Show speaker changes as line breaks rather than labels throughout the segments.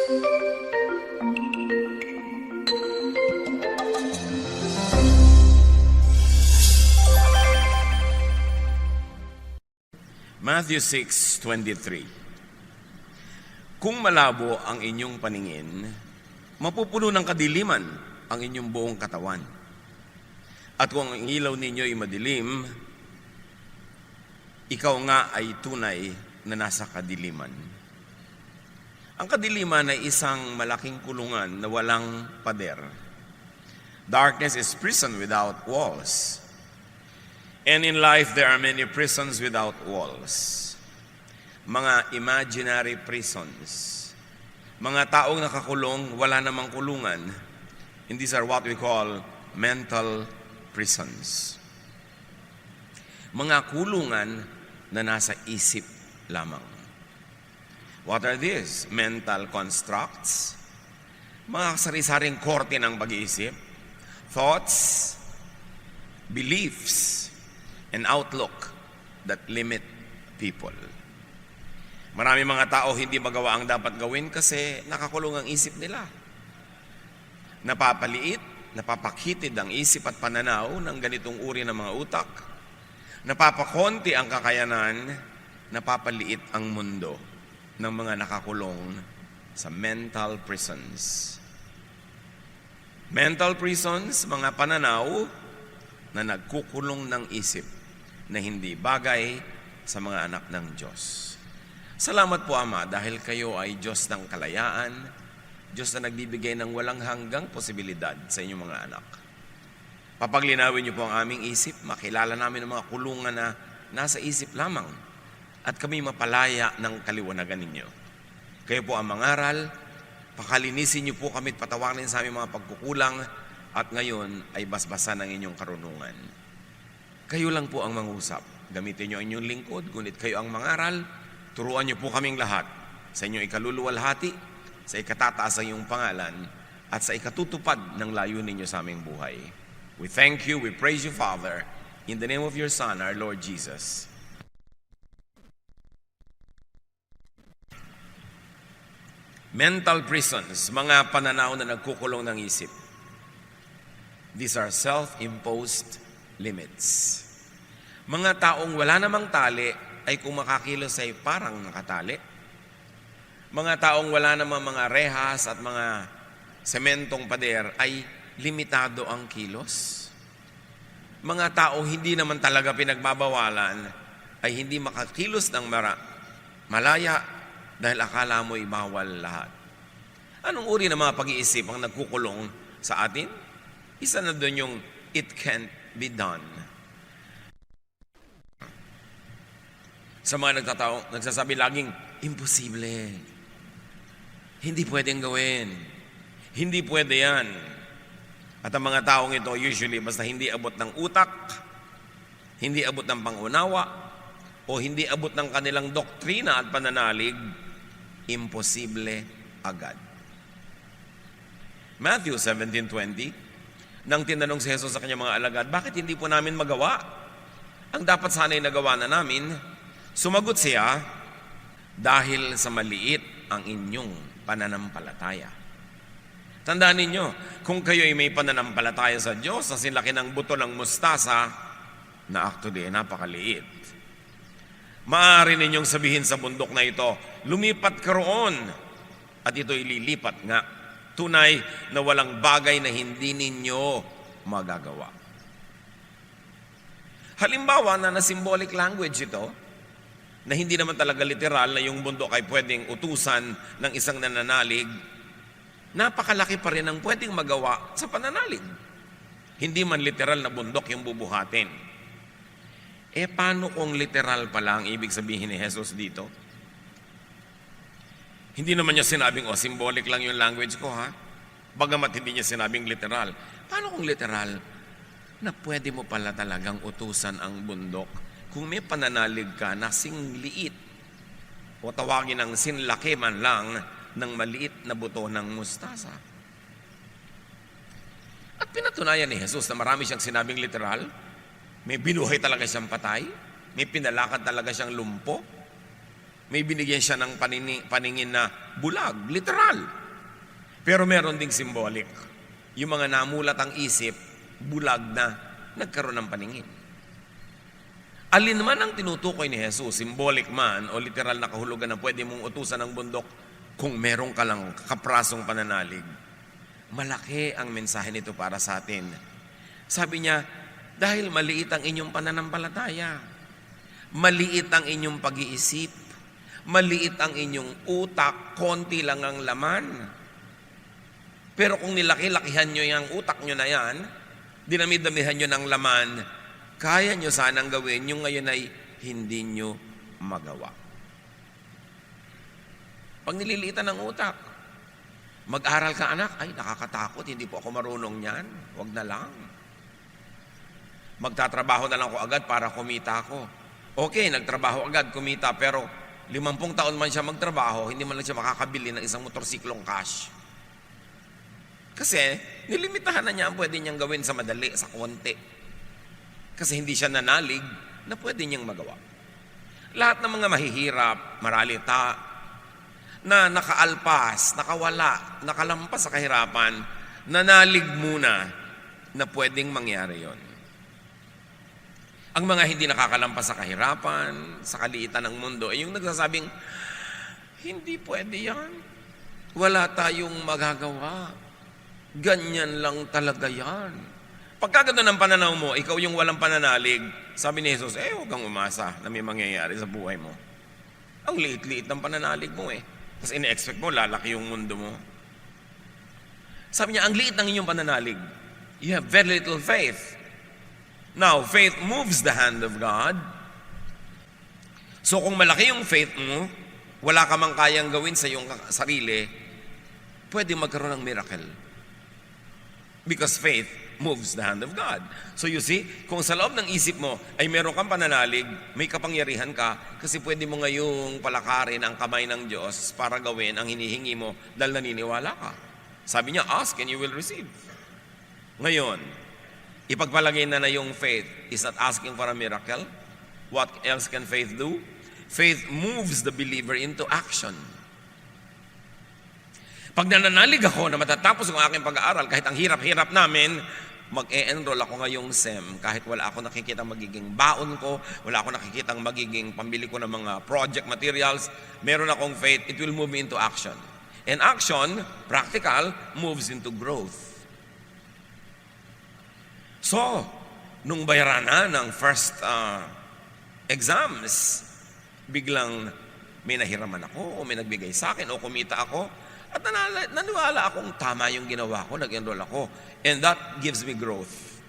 Matthew 6:23. Kung malabo ang inyong paningin, mapupuno ng kadiliman ang inyong buong katawan. At kung ang ilaw ninyo ay madilim, ikaw nga ay tunay na nasa kadiliman. Ang kadiliman ay isang malaking kulungan na walang pader. Darkness is prison without walls. And in life, there are many prisons without walls. Mga imaginary prisons. Mga taong nakakulong, wala namang kulungan. And these are what we call mental prisons. Mga kulungan na nasa isip lamang. What are these? Mental constructs. Mga sari-saring korte ng pag-iisip. Thoughts, beliefs, and outlook that limit people. Marami mga tao hindi magawa ang dapat gawin kasi nakakulong ang isip nila. Napapaliit, napapakitid ang isip at pananaw ng ganitong uri ng mga utak. Napapakonti ang kakayanan, napapaliit ang mundo ng mga nakakulong sa mental prisons. Mental prisons, mga pananaw na nagkukulong ng isip na hindi bagay sa mga anak ng Diyos. Salamat po, Ama, dahil kayo ay Diyos ng kalayaan, Diyos na nagbibigay ng walang hanggang posibilidad sa inyong mga anak. Papaglinawin niyo po ang aming isip, makilala namin ang mga kulungan na nasa isip lamang, at kami mapalaya ng kaliwanagan ninyo. Kayo po ang mangaral, pakalinisin niyo po kami at patawarin sa aming mga pagkukulang, at ngayon ay basbasan ng inyong karunungan. Kayo lang po ang mangusap. Gamitin niyo ang inyong lingkod, ngunit kayo ang mangaral. Turuan niyo po kaming lahat sa inyong ikaluluwalhati, sa ikatataas ng iyong pangalan, at sa ikatutupad ng layunin niyo sa aming buhay. We thank you, we praise you, Father, in the name of your Son, our Lord Jesus. Mental prisons, mga pananaw na nagkukulong ng isip. These are self-imposed limits. Mga taong wala namang tali ay kung makakilos ay parang nakatali. Mga taong wala namang mga rehas at mga sementong pader ay limitado ang kilos. Mga taong hindi naman talaga pinagbabawalan ay hindi makakilos ng malaya dahil akala mo'y bawal lahat. Anong uri ng mga pag-iisip ang nagkukulong sa atin? Isa na doon yung it can't be done. Sa mga nagsasabi laging, imposible. Hindi pwedeng gawin. Hindi pwede yan. At ang mga taong ito, usually, basta hindi abot ng utak, hindi abot ng pangunawa, o hindi abot ng kanilang doktrina at pananalig, imposible agad. Matthew 17:20, nang tinanong si Jesus sa kanyang mga alagad, bakit hindi po namin magawa ang dapat sana'y nagawa na namin? Sumagot siya, dahil sa maliit ang inyong pananampalataya. Tandaan ninyo, kung kayo ay may pananampalataya sa Diyos na silaki ng buto ng mustasa, na actually napakaliit. Maaari ninyong sabihin sa bundok na ito, lumipat ka roon, at ito'y lilipat nga. Tunay na walang bagay na hindi ninyo magagawa. Halimbawa na symbolic language ito, na hindi naman talaga literal na yung bundok ay pwedeng utusan ng isang nananalig, napakalaki pa rin ang pwedeng magawa sa pananalig. Hindi man literal na bundok yung bubuhatin. Paano kung literal pala ang ibig sabihin ni Jesus dito? Hindi naman niya sinabing, symbolic lang yung language ko, ha? Bagamat hindi niya sinabing literal. Paano kung literal na pwede mo pala talagang utusan ang bundok kung may pananalig ka na singliit o tawagin ng sinlaki man lang ng maliit na buto ng mustasa? At pinatunayan ni Jesus na marami siyang sinabing literal. May binuhay talaga siyang patay. May pinalakad talaga siyang lumpo. May binigyan siya ng paningin na bulag, literal. Pero meron ding symbolic. Yung mga namulat ang isip, bulag na nagkaroon ng paningin. Alin man ang tinutukoy ni Jesus, symbolic man o literal na kahulugan na pwede mong utusan ng bundok kung meron ka lang kaprasong pananalig, malaki ang mensahe nito para sa atin. Sabi niya, dahil maliit ang inyong pananampalataya, maliit ang inyong pag-iisip, maliit ang inyong utak, konti lang ang laman. Pero kung nilaki-lakihan nyo yung utak nyo na yan, dinami-damihan nyo ng laman, kaya nyo sanang gawin yung ngayon ay hindi nyo magawa. Pag nililiitan ng utak, mag-aral ka anak, ay nakakatakot, hindi po ako marunong yan, wag na lang. Magtatrabaho na lang ako agad para kumita ako. Okay, nagtrabaho agad, kumita, pero 50 taon man siya magtrabaho, hindi man lang siya makakabili ng isang motorsiklong cash. Kasi nilimitahan na niya ang pwede niyang gawin sa madali, sa konti. Kasi hindi siya nanalig na pwede niyang magawa. Lahat ng mga mahihirap, maralita, na nakaalpas, nakawala, nakalampas sa kahirapan, nanalig muna na pwedeng mangyari yon. Ang mga hindi nakakalampas sa kahirapan, sa kaliitan ng mundo, ay yung nagsasabing, hindi pwede yan. Wala tayong magagawa. Ganyan lang talaga yan. Pagka gano'n ang pananaw mo, ikaw yung walang pananalig, sabi ni Jesus, huwag kang umasa na may mangyayari sa buhay mo. Ang liit-liit ng pananalig mo Tapos ini-expect mo, lalaki yung mundo mo. Sabi niya, ang liit ng inyong pananalig. You have very little faith. Now, faith moves the hand of God. So kung malaki yung faith mo, wala ka mang kayang gawin sa iyong sarili, pwede magkaroon ng miracle. Because faith moves the hand of God. So you see, kung sa loob ng isip mo ay meron kang pananalig, may kapangyarihan ka, kasi pwede mo ngayong palakarin ang kamay ng Diyos para gawin ang hinihingi mo dahil naniniwala ka. Sabi niya, ask and you will receive. Ngayon, ipagpalagay na yung faith is not asking for a miracle. What else can faith do? Faith moves the believer into action. Pag nananalig ako na matatapos ang aking pag-aaral, kahit ang hirap-hirap namin, mag-e-enroll ako ngayong SEM, kahit wala ako nakikita magiging baon ko, wala ako nakikita magiging pambili ko ng mga project materials, meron akong faith, it will move me into action. And action, practical, moves into growth. So, nung bayaran na ng first exams, biglang may nahiraman ako, o may nagbigay sa akin, o kumita ako, at naniwala akong tama yung ginawa ko, nag-enroll ako. And that gives me growth.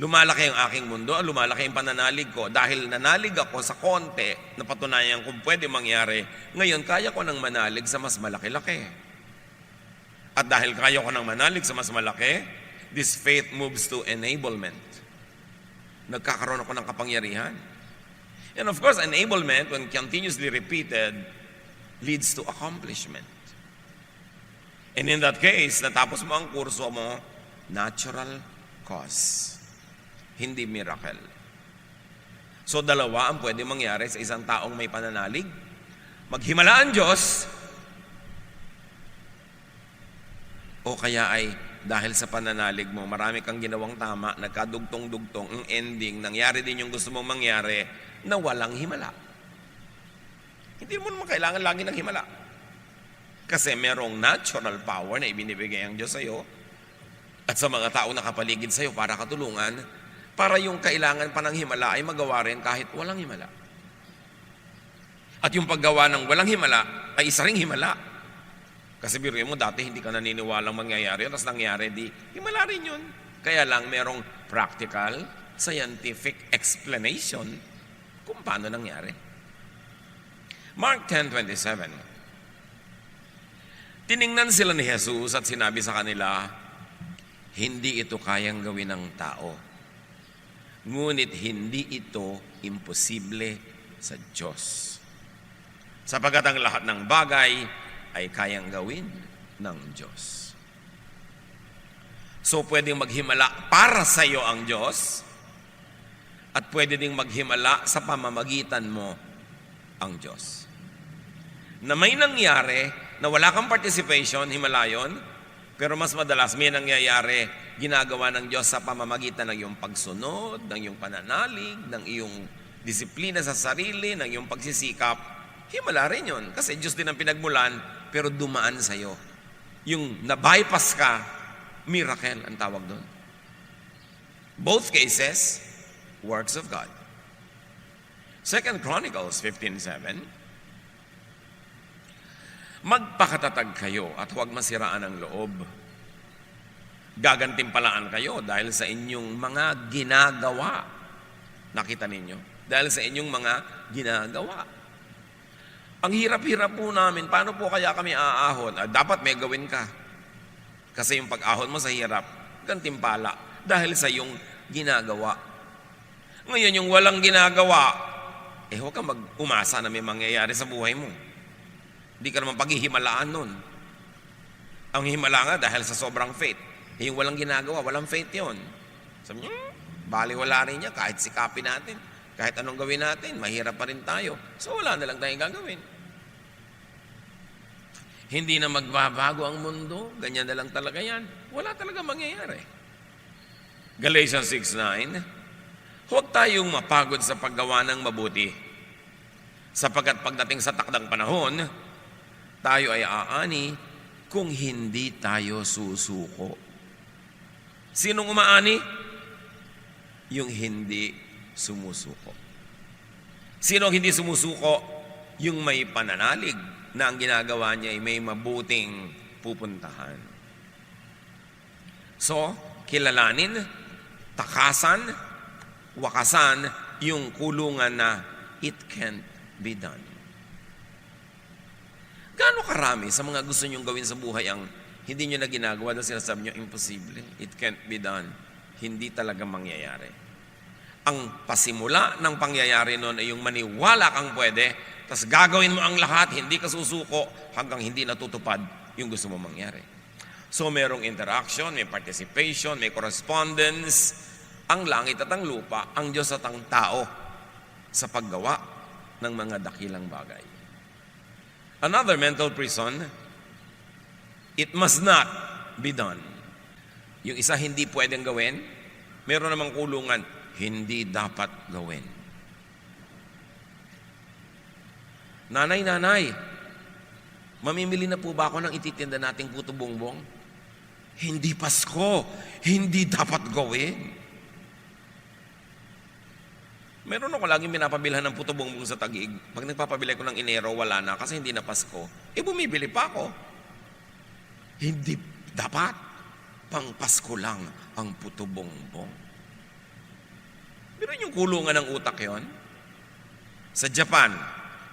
Lumalaki ang aking mundo, lumalaki ang pananalig ko. Dahil nanalig ako sa konti, napatunayan kung pwede mangyari, ngayon kaya ko nang manalig sa mas malaki-laki. At dahil kaya ko nang manalig sa mas malaki, this faith moves to enablement. Nagkakaroon ako ng kapangyarihan. And of course, enablement, when continuously repeated, leads to accomplishment. And in that case, natapos mo ang kurso mo, natural cause. Hindi miracle. So dalawa ang pwede mangyari sa isang taong may pananalig. Maghimala ang Diyos, o kaya ay dahil sa pananalig mo, marami kang ginawang tama, nagkadugtong-dugtong, ang ending, nangyari din yung gusto mong mangyari, na walang himala. Hindi mo naman kailangan lagi ng himala. Kasi merong natural power na ibinibigay ang Diyos sa iyo at sa mga tao na kapaligid sa iyo para katulungan, para yung kailangan pa ng himala ay magawa rin kahit walang himala. At yung paggawa ng walang himala ay isa ring himala. Kasi biruin mo, dati hindi ka naniniwalang mangyayari, tapos nangyari, di himala rin yun. Kaya lang merong practical, scientific explanation kung paano nangyari. Mark 10:27. Tiningnan sila ni Jesus at sinabi sa kanila, hindi ito kayang gawin ng tao. Ngunit hindi ito imposible sa Diyos. Sapagkat ang lahat ng bagay ay kayang gawin ng Diyos. So pwedeng maghimala para sa iyo ang Diyos at pwede ding maghimala sa pamamagitan mo ang Diyos. Na may nangyari na wala kang participation, himala yun, pero mas madalas may nangyayari, ginagawa ng Diyos sa pamamagitan ng iyong pagsunod, ng iyong pananalig, ng iyong disiplina sa sarili, ng iyong pagsisikap. Himala rin yun, kasi Diyos din ang pinagmulan, pero dumaan sa'yo. Yung na-bypass ka, miracle ang tawag doon. Both cases, works of God. 2 Chronicles 15:7, magpakatatag kayo at huwag masiraan ang loob. Gagantimpalaan kayo dahil sa inyong mga ginagawa. Nakita ninyo? Dahil sa inyong mga ginagawa. Ang hirap-hirap po namin, paano po kaya kami aahon? Dapat may gawin ka. Kasi yung pag-ahon mo sa hirap, gantimpala. Dahil sa iyong ginagawa. Ngayon, yung walang ginagawa, huwag kang mag-umasa na may mangyayari sa buhay mo. Hindi ka naman paghihimalaan nun. Ang himala nga dahil sa sobrang faith. Yung walang ginagawa, walang faith yun. Sabi niya, baliwala rin niya kahit sikapin natin. Kahit anong gawin natin, mahirap pa rin tayo. So wala na lang tayong gagawin. Hindi na magbabago ang mundo. Ganyan na lang talaga yan. Wala talaga mangyayari. Galatians 6:9, huwag tayong mapagod sa paggawa ng mabuti. Sapagkat pagdating sa takdang panahon, tayo ay aani kung hindi tayo susuko. Sinong umaani? Yung hindi sumusuko. Sino ang hindi sumusuko? Yung may pananalig na ang ginagawa niya ay may mabuting pupuntahan. So, kilalanin, takasan, wakasan yung kulungan na it can't be done. Gaano karami sa mga gusto nyong gawin sa buhay ang hindi nyo na ginagawa dahil sinasabi nyo, imposible, it can't be done. Hindi talaga mangyayari. Ang pasimula ng pangyayari noon ay yung maniwala kang pwede, tapos gagawin mo ang lahat, hindi ka susuko hanggang hindi natutupad yung gusto mo mangyari. So merong interaction, may participation, may correspondence, ang langit at ang lupa, ang Diyos at ang tao sa paggawa ng mga dakilang bagay. Another mental prison, it must not be done. Yung isa hindi pwedeng gawin, meron namang kulungan, hindi dapat gawin. Nanay, mamimili na po ba ako ng ititinda nating puto bongbong? Hindi Pasko, hindi dapat gawin. Meron ako laging pinapabilhan ng puto bongbong sa Taguig. Pag nagpapabili ko ng Enero, wala na kasi hindi na Pasko. Bumibili pa ako. Hindi dapat. Pang Pasko lang ang puto bongbong. Pero yung kulungan ng utak yon. Sa Japan,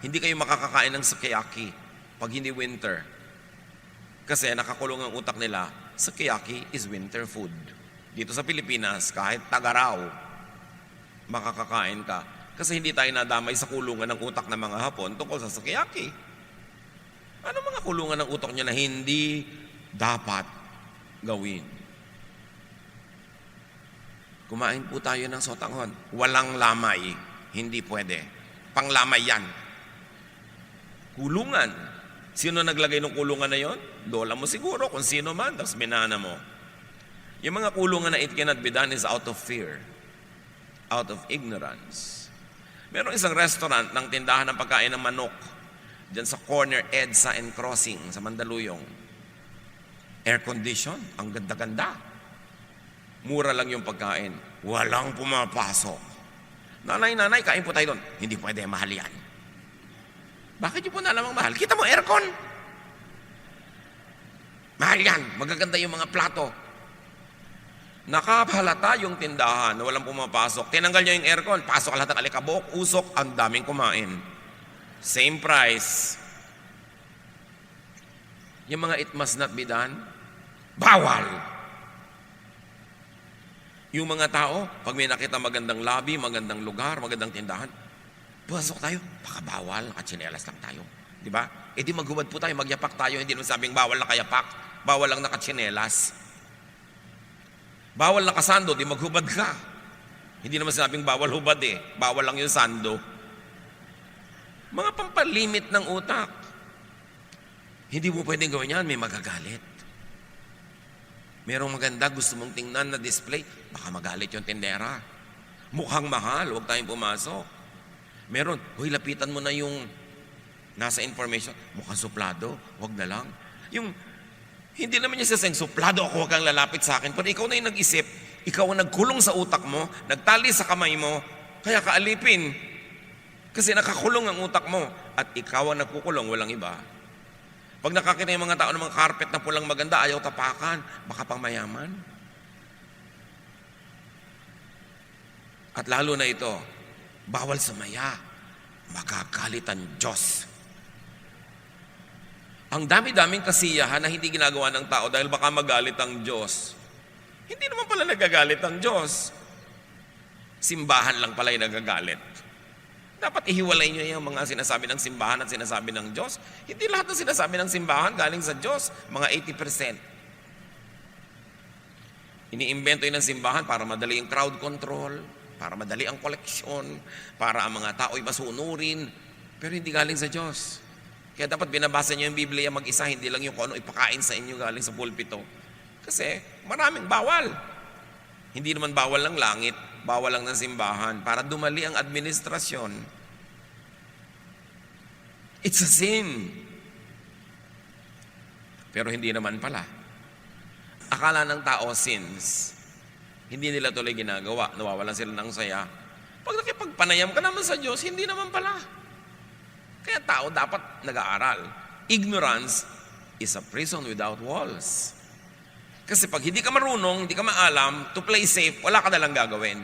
hindi kayo makakakain ng sukiyaki pag hindi winter. Kasi nakakulong ang utak nila, sukiyaki is winter food. Dito sa Pilipinas, kahit tagaraw, makakakain ka. Kasi hindi tayo nadamay sa kulungan ng utak ng mga Hapon tungkol sa sukiyaki. Ano mga kulungan ng utak nyo na hindi dapat gawin? Kumain po tayo ng sotanghon. Walang lamay. Hindi pwede. Panglamay yan. Kulungan. Sino naglagay ng kulungan na yon? Lola mo siguro, kung sino man, tapos minana mo. Yung mga kulungan na it cannot be done is out of fear. Out of ignorance. Merong isang restaurant ng tindahan ng pagkain ng manok dyan sa corner EDSA and Crossing sa Mandaluyong. Air condition, ang ganda-ganda. Mura lang yung pagkain. Walang pumapasok. Nanay, kain po tayo doon. Hindi pwede, mahal yan. Bakit yung po nalamang mahal? Kita mo, aircon. Mahal yan. Magaganda yung mga plato. Nakahalata yung tindahan na walang pumapasok. Tinanggal niya yung aircon. Pasok lahat ng alikabok, usok, ang daming kumain. Same price. Yung mga it must not be done, bawal. Yung mga tao, pag may nakita magandang lobby, magandang lugar, magandang tindahan, pasok tayo, baka bawal, nakatsinelas lang tayo. Di ba? Di maghubad po tayo, magyapak tayo, hindi naman sabing bawal na kayapak, bawal lang nakatsinelas. Bawal nakasando, di maghubad ka. Hindi naman sabing bawal hubad bawal lang yung sando. Mga pampalimit ng utak. Hindi mo pwedeng gawin yan, may magagalit. Merong maganda, gusto mong tingnan na display, baka magalit yung tindera. Mukhang mahal, huwag tayong pumasok. Meron, huy, lapitan mo na yung nasa information, mukhang suplado, huwag na lang. Yung, hindi naman niya sasayang, suplado ako, huwag kang lalapit sa akin. Pero ikaw na yung nag-isip, ikaw ang nagkulong sa utak mo, nagtali sa kamay mo, kaya kaalipin. Kasi nakakulong ang utak mo, at ikaw ang nagkukulong, walang iba. Pag nakakita yung mga tao ng mga carpet na pulang maganda, ayaw tapakan, baka pang mayaman. At lalo na ito, bawal sumaya, magagalit ang Diyos. Ang dami-daming kasiyahan na hindi ginagawa ng tao dahil baka magalit ang Diyos. Hindi naman pala nagagalit ang Diyos. Simbahan lang pala yung nagagalit. Dapat ihiwalay nyo yung mga sinasabi ng simbahan at sinasabi ng Diyos. Hindi lahat ng sinasabi ng simbahan galing sa Diyos, mga 80%. Iniimbento yun ng simbahan para madali yung crowd control, para madali ang koleksyon, para ang mga tao'y masunurin, pero hindi galing sa Diyos. Kaya dapat binabasa nyo yung Biblia mag-isa, hindi lang yung kung ano ipakain sa inyo galing sa pulpito. Kasi maraming bawal. Hindi naman bawal ng langit, bawal lang ng simbahan para dumali ang administrasyon. It's a sin. Pero hindi naman pala. Akala ng tao sins. Hindi nila tuloy ginagawa. Nawawalan sila ng saya. Pag nakipagpanayam ka naman sa Diyos, hindi naman pala. Kaya tao dapat nag-aaral. Ignorance is a prison without walls. Kasi pag hindi ka marunong, hindi ka maalam, to play safe, wala ka nalang gagawin.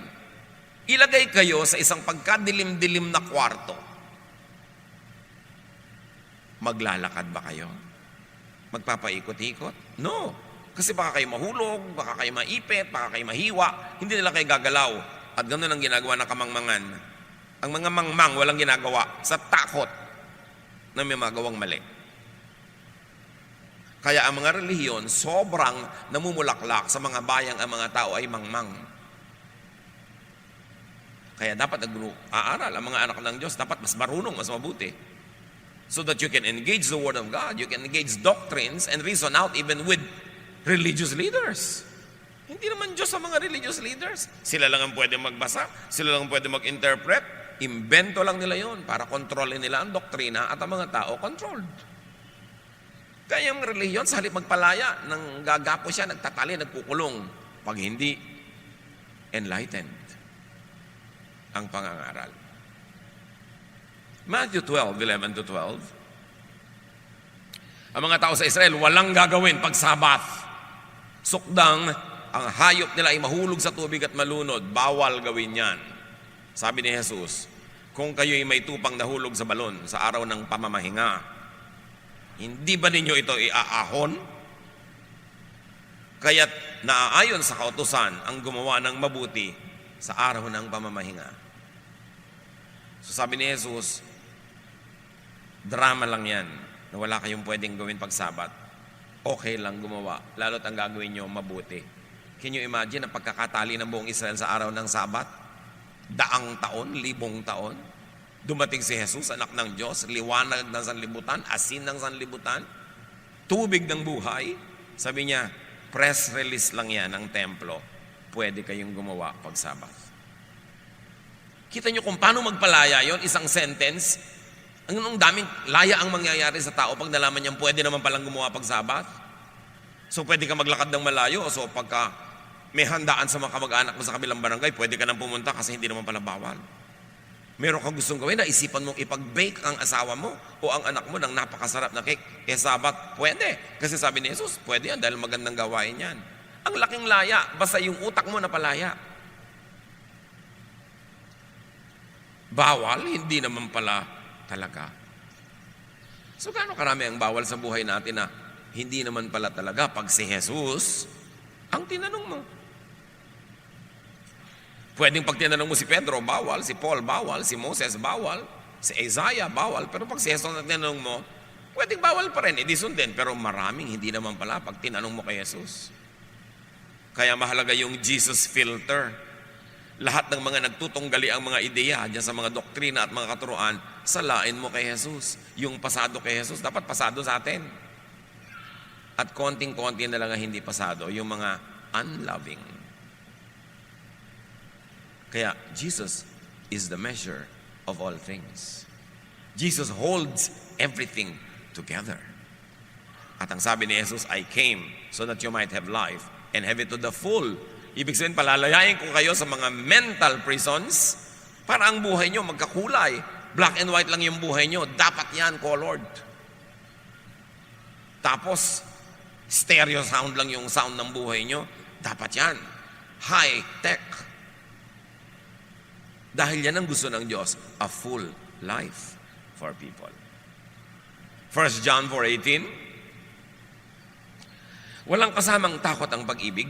Ilagay kayo sa isang pagkadilim-dilim na kwarto. Maglalakad ba kayo? Magpapaikot-ikot? No. Kasi baka kayo mahulog, baka kayo maipit, baka kayo mahiwa, hindi nila kayo gagalaw. At ganoon ang ginagawa ng kamangmangan. Ang mga mangmang walang ginagawa sa takot na may magawang mali. Kaya ang mga relihiyon, sobrang namumulaklak sa mga bayang ang mga tao ay mangmang. Kaya dapat aaral ang mga anak ng Diyos, dapat mas marunong, mas mabuti. So that you can engage the Word of God, you can engage doctrines and reason out even with religious leaders. Hindi naman Diyos ang mga religious leaders. Sila lang ang pwede magbasa, sila lang ang pwede mag-interpret. Imbento lang nila yon para kontrolin nila ang doktrina at ang mga tao controlled. Kaya yung relihiyon, sa halip magpalaya, nang gagapo siya, nagtatali, nagkukulong. Pag hindi enlightened ang pangangaral. Matthew 12:11-12. Ang mga tao sa Israel, walang gagawin pag Sabath. Sukdang, ang hayop nila ay mahulog sa tubig at malunod. Bawal gawin yan. Sabi ni Jesus, kung kayo'y may tupang nahulog sa balon sa araw ng pamamahinga, hindi ba ninyo ito iaahon? Kaya't naaayon sa kautusan ang gumawa ng mabuti sa araw ng pamamahinga. So sabi ni Jesus, drama lang yan na wala kayong pwedeng gawin pag Sabat. Okay lang gumawa, lalo't ang gagawin nyo mabuti. Can you imagine ang pagkakatali ng buong Israel sa araw ng Sabat? Daang taon, libong taon. Dumating si Jesus, anak ng Diyos, liwanag ng sanlibutan, asin ng sanlibutan, tubig ng buhay. Sabi niya, press release lang yan ng templo. Pwede kayong gumawa pag Sabbath. Kita niyo kung paano magpalaya yon, isang sentence. Ang daming laya ang mangyayari sa tao pag nalaman niyang pwede naman palang gumawa pag Sabbath. So pwede ka maglakad ng malayo. So pagka may handaan sa mga kamag-anak mo sa kabilang barangay, pwede ka nang pumunta kasi hindi naman pala bawal. Meron kang gustong gawin na isipan mong ipag-bake ang asawa mo o ang anak mo ng napakasarap na cake. Sabat, pwede. Kasi sabi ni Jesus, pwede yan dahil magandang gawain yan. Ang laking laya, basta yung utak mo na palaya. Bawal, hindi naman pala talaga. So gaano karami ang bawal sa buhay natin na hindi naman pala talaga pag si Jesus ang tinanong mo. Pwedeng pag tinanong mo si Pedro, bawal, si Paul, bawal, si Moses, bawal, si Isaiah, bawal. Pero pag si Jesus ang tinanong mo, pwedeng bawal pa rin, edi sundin. Pero maraming hindi naman pala pag tinanong mo kay Jesus. Kaya mahalaga yung Jesus filter. Lahat ng mga nagtutunggali ang mga ideya dyan sa mga doktrina at mga katuruan, salain mo kay Jesus. Yung pasado kay Jesus, dapat pasado sa atin. At konting-konti na lang ang hindi pasado, yung mga unloving. Kaya, Jesus is the measure of all things. Jesus holds everything together. At ang sabi ni Jesus, I came so that you might have life and have it to the full. Ibig sabihin, palalayain ko kayo sa mga mental prisons para ang buhay nyo magkakulay. Black and white lang yung buhay nyo. Dapat yan, colored. Tapos, stereo sound lang yung sound ng buhay nyo. Dapat yan. High-tech. Dahil yan ang gusto ng Diyos, a full life for people. 1 John 4:18, walang kasamang takot ang pag-ibig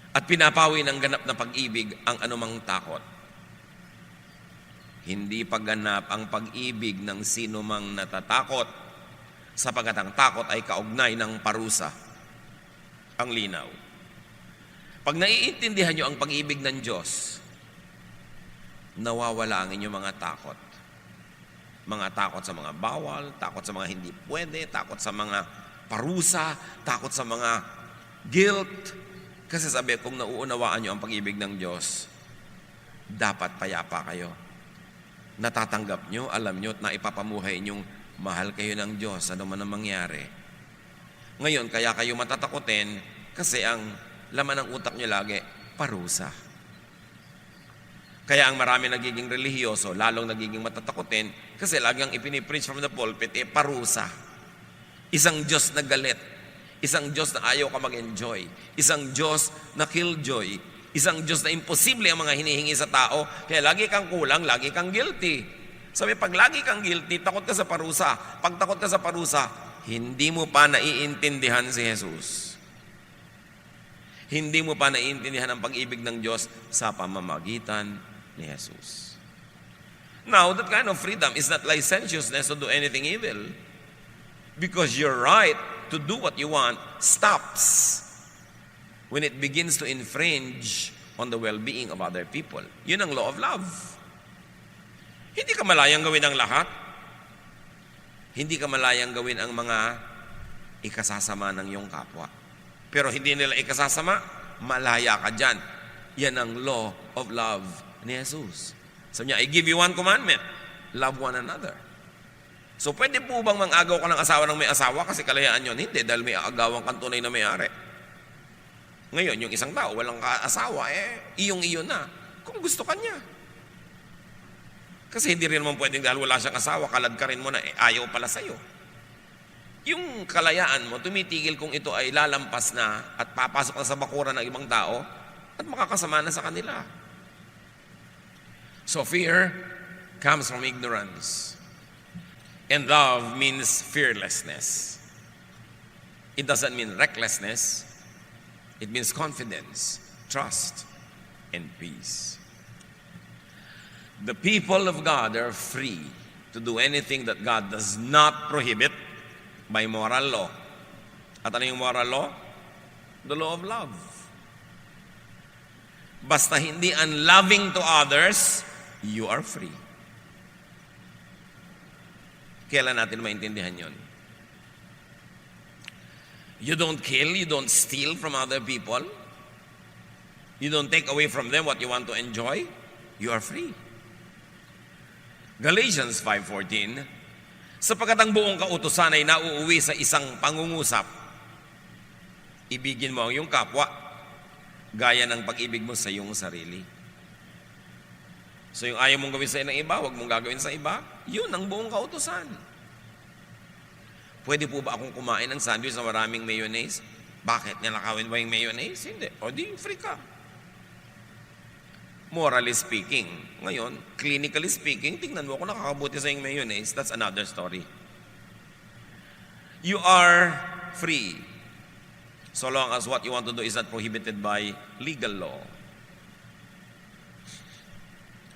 at pinapawi ng ganap na pag-ibig ang anumang takot. Hindi pagganap ang pag-ibig ng sino mang natatakot, sapagkat ang takot ay kaugnay ng parusa. Ang linaw. Pag naiintindihan nyo ang pag-ibig ng Diyos, nawawala ang inyong mga takot. Mga takot sa mga bawal, takot sa mga hindi pwede, takot sa mga parusa, takot sa mga guilt. Kasi sabi, kung nauunawaan nyo ang pag-ibig ng Diyos, dapat payapa kayo. Natatanggap nyo, alam nyo, at naipapamuhay nyong mahal kayo ng Diyos, ano man ang mangyari. Ngayon, kaya kayo matatakotin kasi ang laman ng utak nyo lagi, parusa. Kaya ang marami nagiging relihiyoso, lalong nagiging matatakotin kasi lagi ang ipinipreach from the pulpit, parusa. Isang Diyos na galit. Isang Diyos na ayaw ka mag-enjoy. Isang Diyos na killjoy. Isang Diyos na imposible ang mga hinihingi sa tao. Kaya lagi kang kulang, lagi kang guilty. Sabi, pag lagi kang guilty, takot ka sa parusa. Pag takot ka sa parusa, hindi mo pa naiintindihan si Jesus. Hindi mo pa naiintindihan ang pag-ibig ng Diyos sa pamamagitan ni Jesus. Now, that kind of freedom is not licentiousness to do anything evil. Because your right to do what you want stops when it begins to infringe on the well-being of other people. Yun ang law of love. Hindi ka malayang gawin ang lahat. Hindi ka malayang gawin ang mga ikasasama ng iyong kapwa. Pero hindi nila ikasasama, malaya ka dyan. Yan ang law of love ni Jesus. Sabi niya, I give you one commandment. Love one another. So, pwede po bang mang-agaw ka ng asawa ng may asawa kasi kalayaan yun? Hindi, dahil may agawang kang tunay na may-ari. Ngayon, yung isang tao, walang asawa, iyong-iyo na. Kung gusto ka niya. Kasi hindi rin naman pwedeng dahil wala siyang asawa, kalad ka rin mo na, ayaw pala sa'yo. Yung kalayaan mo, tumitigil kung ito ay lalampas na at papasok na sa bakuran ng ibang tao at makakasama na sa kanila. So, fear comes from ignorance. And love means fearlessness. It doesn't mean recklessness. It means confidence, trust, and peace. The people of God are free to do anything that God does not prohibit by moral law. At ano yung moral law? The law of love. Basta hindi unloving to others, you are free. Kailan natin maintindihan yun? You don't kill, you don't steal from other people. You don't take away from them what you want to enjoy. You are free. Galatians 5:14, sapagkat ang buong kautusan ay nauuwi sa isang pangungusap. Ibigin mo ang iyong kapwa, gaya ng pag-ibig mo sa iyong sarili. So yung ayaw mong gawin sa ng iba, huwag mong gagawin sa iba, yun ang buong kautusan. Pwede po ba akong kumain ng sandwich na maraming mayonnaise? Bakit? Nilakawin ba yung mayonnaise? Hindi. O di, free ka. Morally speaking. Ngayon, clinically speaking, tingnan mo kung nakakabuti sa yung mayonnaise, that's another story. You are free. So long as what you want to do is not prohibited by legal law.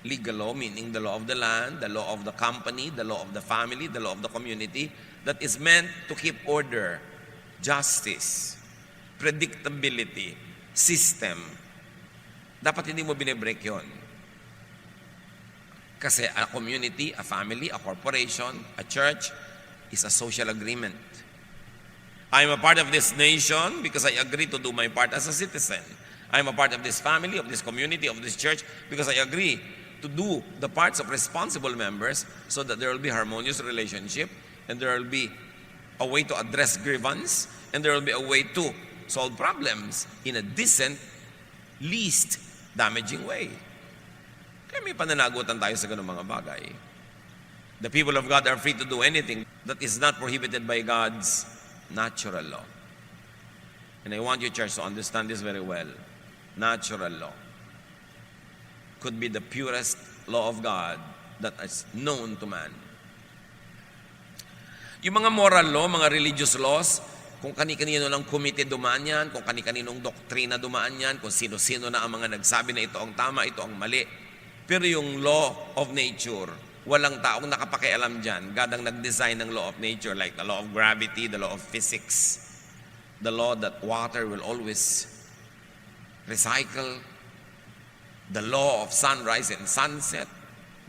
Legal law meaning the law of the land, the law of the company, the law of the family, the law of the community that is meant to keep order, justice, predictability, system. Dapat hindi mo binebreak yun. Kasi a community, a family, a corporation, a church is a social agreement. I'm a part of this nation because I agree to do my part as a citizen. I'm a part of this family, of this community, of this church because I agree to do the parts of responsible members so that there will be harmonious relationship and there will be a way to address grievance and there will be a way to solve problems in a decent, least damaging way. Kaya may pananagutan tayo sa ganung mga bagay. The people of God are free to do anything that is not prohibited by God's natural law. And I want you, church, to understand this very well. Natural law could be the purest law of God that is known to man. Yung mga moral law, mga religious laws, kung kani-kanino lang committee dumaan yan, kung kani-kaninong doktrina dumaan yan, kung sino-sino na ang mga nagsabi na ito ang tama, ito ang mali. Pero yung law of nature, walang taong nakapakialam dyan. God ang nag-design ng law of nature, like the law of gravity, the law of physics, the law that water will always recycle, the law of sunrise and sunset,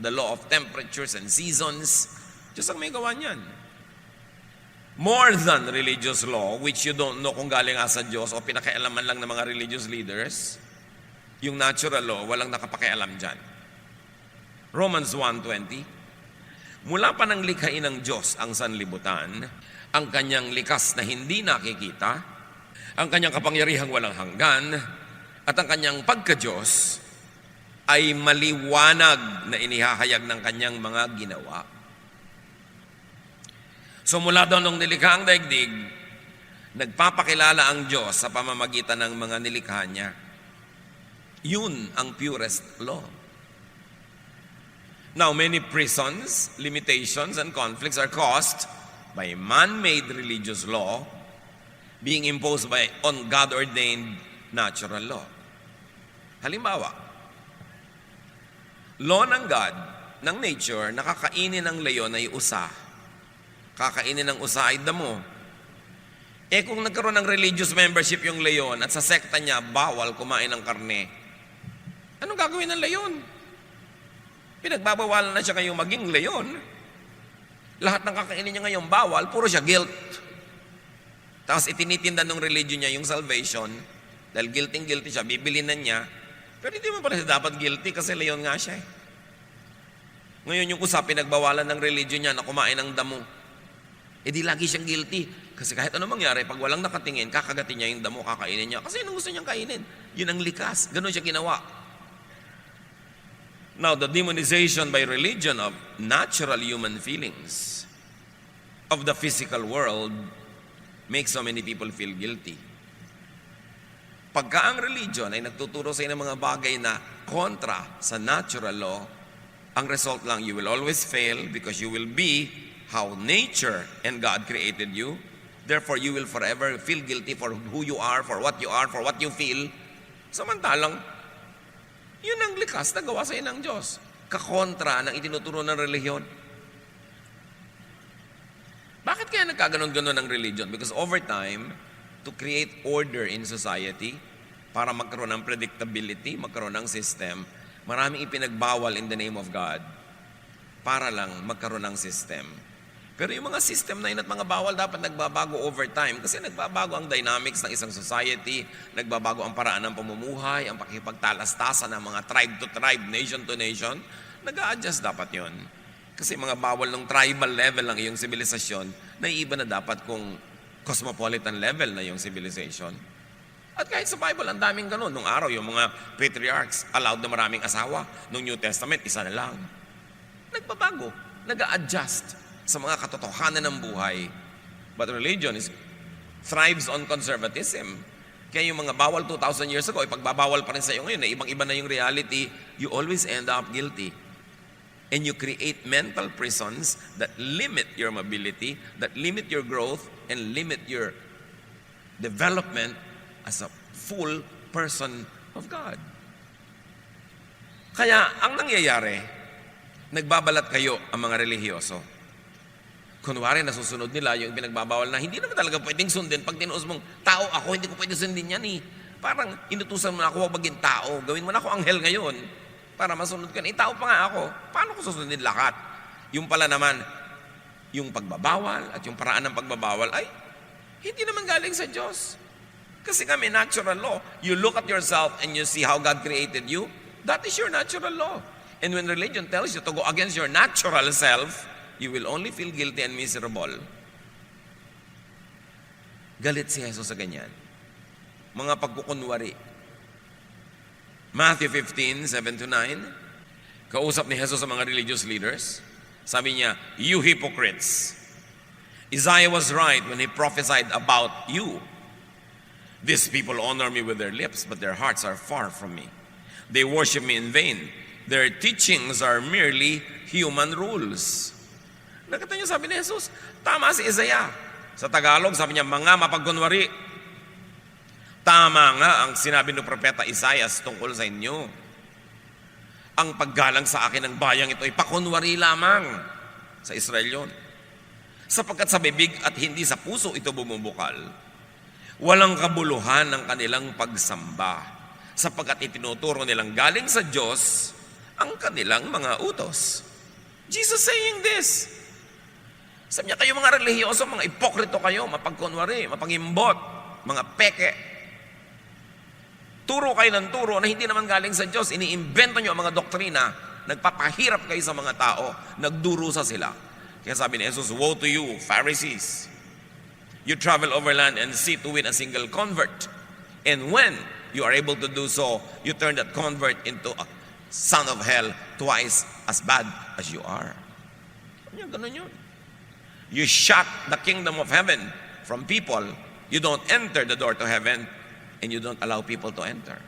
the law of temperatures and seasons. Diyos ang may gawa niyan. More than religious law, which you don't know kung galing sa Diyos o pinakialaman lang ng mga religious leaders, yung natural law, walang nakapakialam dyan. Romans 1:20, mula pa ng likhain ng Diyos ang sanlibutan, ang kanyang likas na hindi nakikita, ang kanyang kapangyarihang walang hanggan, at ang kanyang pagka-Diyos ay maliwanag na inihahayag ng kanyang mga ginawa. So mula daw nung nilikha ang daigdig, nagpapakilala ang Diyos sa pamamagitan ng mga nilikha niya. Yun ang purest law. Now, many prisons, limitations, and conflicts are caused by man-made religious law being imposed on God-ordained natural law. Halimbawa, law ng God, ng nature, nakakainin ng leon ay usa. Kakainin ng usa ay damo. Kung nagkaroon ng religious membership yung leon at sa sekta niya, bawal kumain ng karne, anong gagawin ng leon? Pinagbabawalan na siya ngayong maging leon. Lahat ng kakainin niya ngayong bawal, puro siya guilt. Tapos itinitinda ng religion niya yung salvation, dahil guilty siya, bibilin na niya. Pero hindi mo pala siya dapat guilty kasi leon nga siya. Ngayon yung usa, pinagbawalan ng religion niya na kumain ng damo. Di lagi siyang guilty. Kasi kahit ano mangyari, pag walang nakatingin, kakagatin niya yung damo, kakainin niya. Kasi anong gusto niyang kainin? Yun ang likas. Ganun siya ginawa. Now, the demonization by religion of natural human feelings of the physical world makes so many people feel guilty. Pagka ang religion ay nagtuturo sa inyo ng mga bagay na kontra sa natural law, ang result lang, you will always fail because you will be how nature and God created you. Therefore, you will forever feel guilty for who you are, for what you feel. Samantalang, yun ang likas na gawa sa inyo ng Diyos. Kakontra ng itinuturo ng relihiyon. Bakit kaya nagkaganon-ganon ng religion? Because over time, to create order in society, para magkaroon ng predictability, magkaroon ng system, maraming ipinagbawal in the name of God para lang magkaroon ng system. Pero yung mga system na yun at mga bawal dapat nagbabago over time kasi nagbabago ang dynamics ng isang society, nagbabago ang paraan ng pamumuhay, ang pakipagtalastasan ng mga tribe to tribe, nation to nation, nag-a-adjust dapat yon. Kasi mga bawal ng tribal level ng iyong sibilisasyon, naiiba na dapat kung cosmopolitan level na iyong civilization. At kahit sa Bible, ang daming ganun. Nung araw, yung mga patriarchs allowed na maraming asawa. Nung New Testament, isa na lang. Nagbabago, nag-a-adjust sa mga katotohanan ng buhay. But religion thrives on conservatism. Kaya yung mga bawal 2,000 years ago, ipagbabawal pa rin sa iyo ngayon, ibang-iba na yung reality, you always end up guilty. And you create mental prisons that limit your mobility, that limit your growth, and limit your development as a full person of God. Kaya, ang nangyayari, nagbabalat kayo ang mga relihiyoso. Kunwari, nasusunod nila yung pinagbabawal na hindi naman talaga pwedeng sundin. Pag tinuos mong, tao ako, hindi ko pwede sundin yan eh. Parang inutusan mo na ako, huwag maging tao. Gawin mo na ako anghel ngayon. para masunod ka. Tao pa nga ako. Paano ko susundin lahat? Yung pala naman, yung pagbabawal at yung paraan ng pagbabawal ay hindi naman galing sa Diyos. Kasi kami, natural law. You look at yourself and you see how God created you. That is your natural law. And when religion tells you to go against your natural self, you will only feel guilty and miserable. Galit si Jesus sa ganyan. Mga pagkukunwari. Matthew 15:7-9, kausap ni Jesus sa mga religious leaders. Sabi niya, "You hypocrites, Isaiah was right when he prophesied about you. These people honor me with their lips, but their hearts are far from me. They worship me in vain. Their teachings are merely human rules." Nakita niyo, sabi ni Jesus, tama si Isaiah. Sa Tagalog, sabi niya, mga mapagkunwari. Tama nga ang sinabi ng propeta Isaiah tungkol sa inyo. Ang paggalang sa akin ng bayang ito ay pakunwari lamang. Sa Israel yun. Sapagkat sa bibig at hindi sa puso ito bumubukal. Walang kabuluhan ng kanilang pagsamba. Sapagkat itinuturo nilang galing sa Diyos ang kanilang mga utos. Jesus saying this. Sabi niya, kayo mga relihiyoso, mga ipokrito kayo, mapagkunwari, mapangimbot, mga peke. Turo kayo ng turo na hindi naman galing sa Diyos. Iniimbento nyo ang mga doktrina, nagpapahirap kayo sa mga tao, nagdurusa sila. Kaya sabi ni Jesus, woe to you, Pharisees. You travel overland and sea to win a single convert. And when you are able to do so, you turn that convert into a son of hell, twice as bad as you are. Ganun yun. You shut the kingdom of heaven from people. You don't enter the door to heaven, and you don't allow people to enter.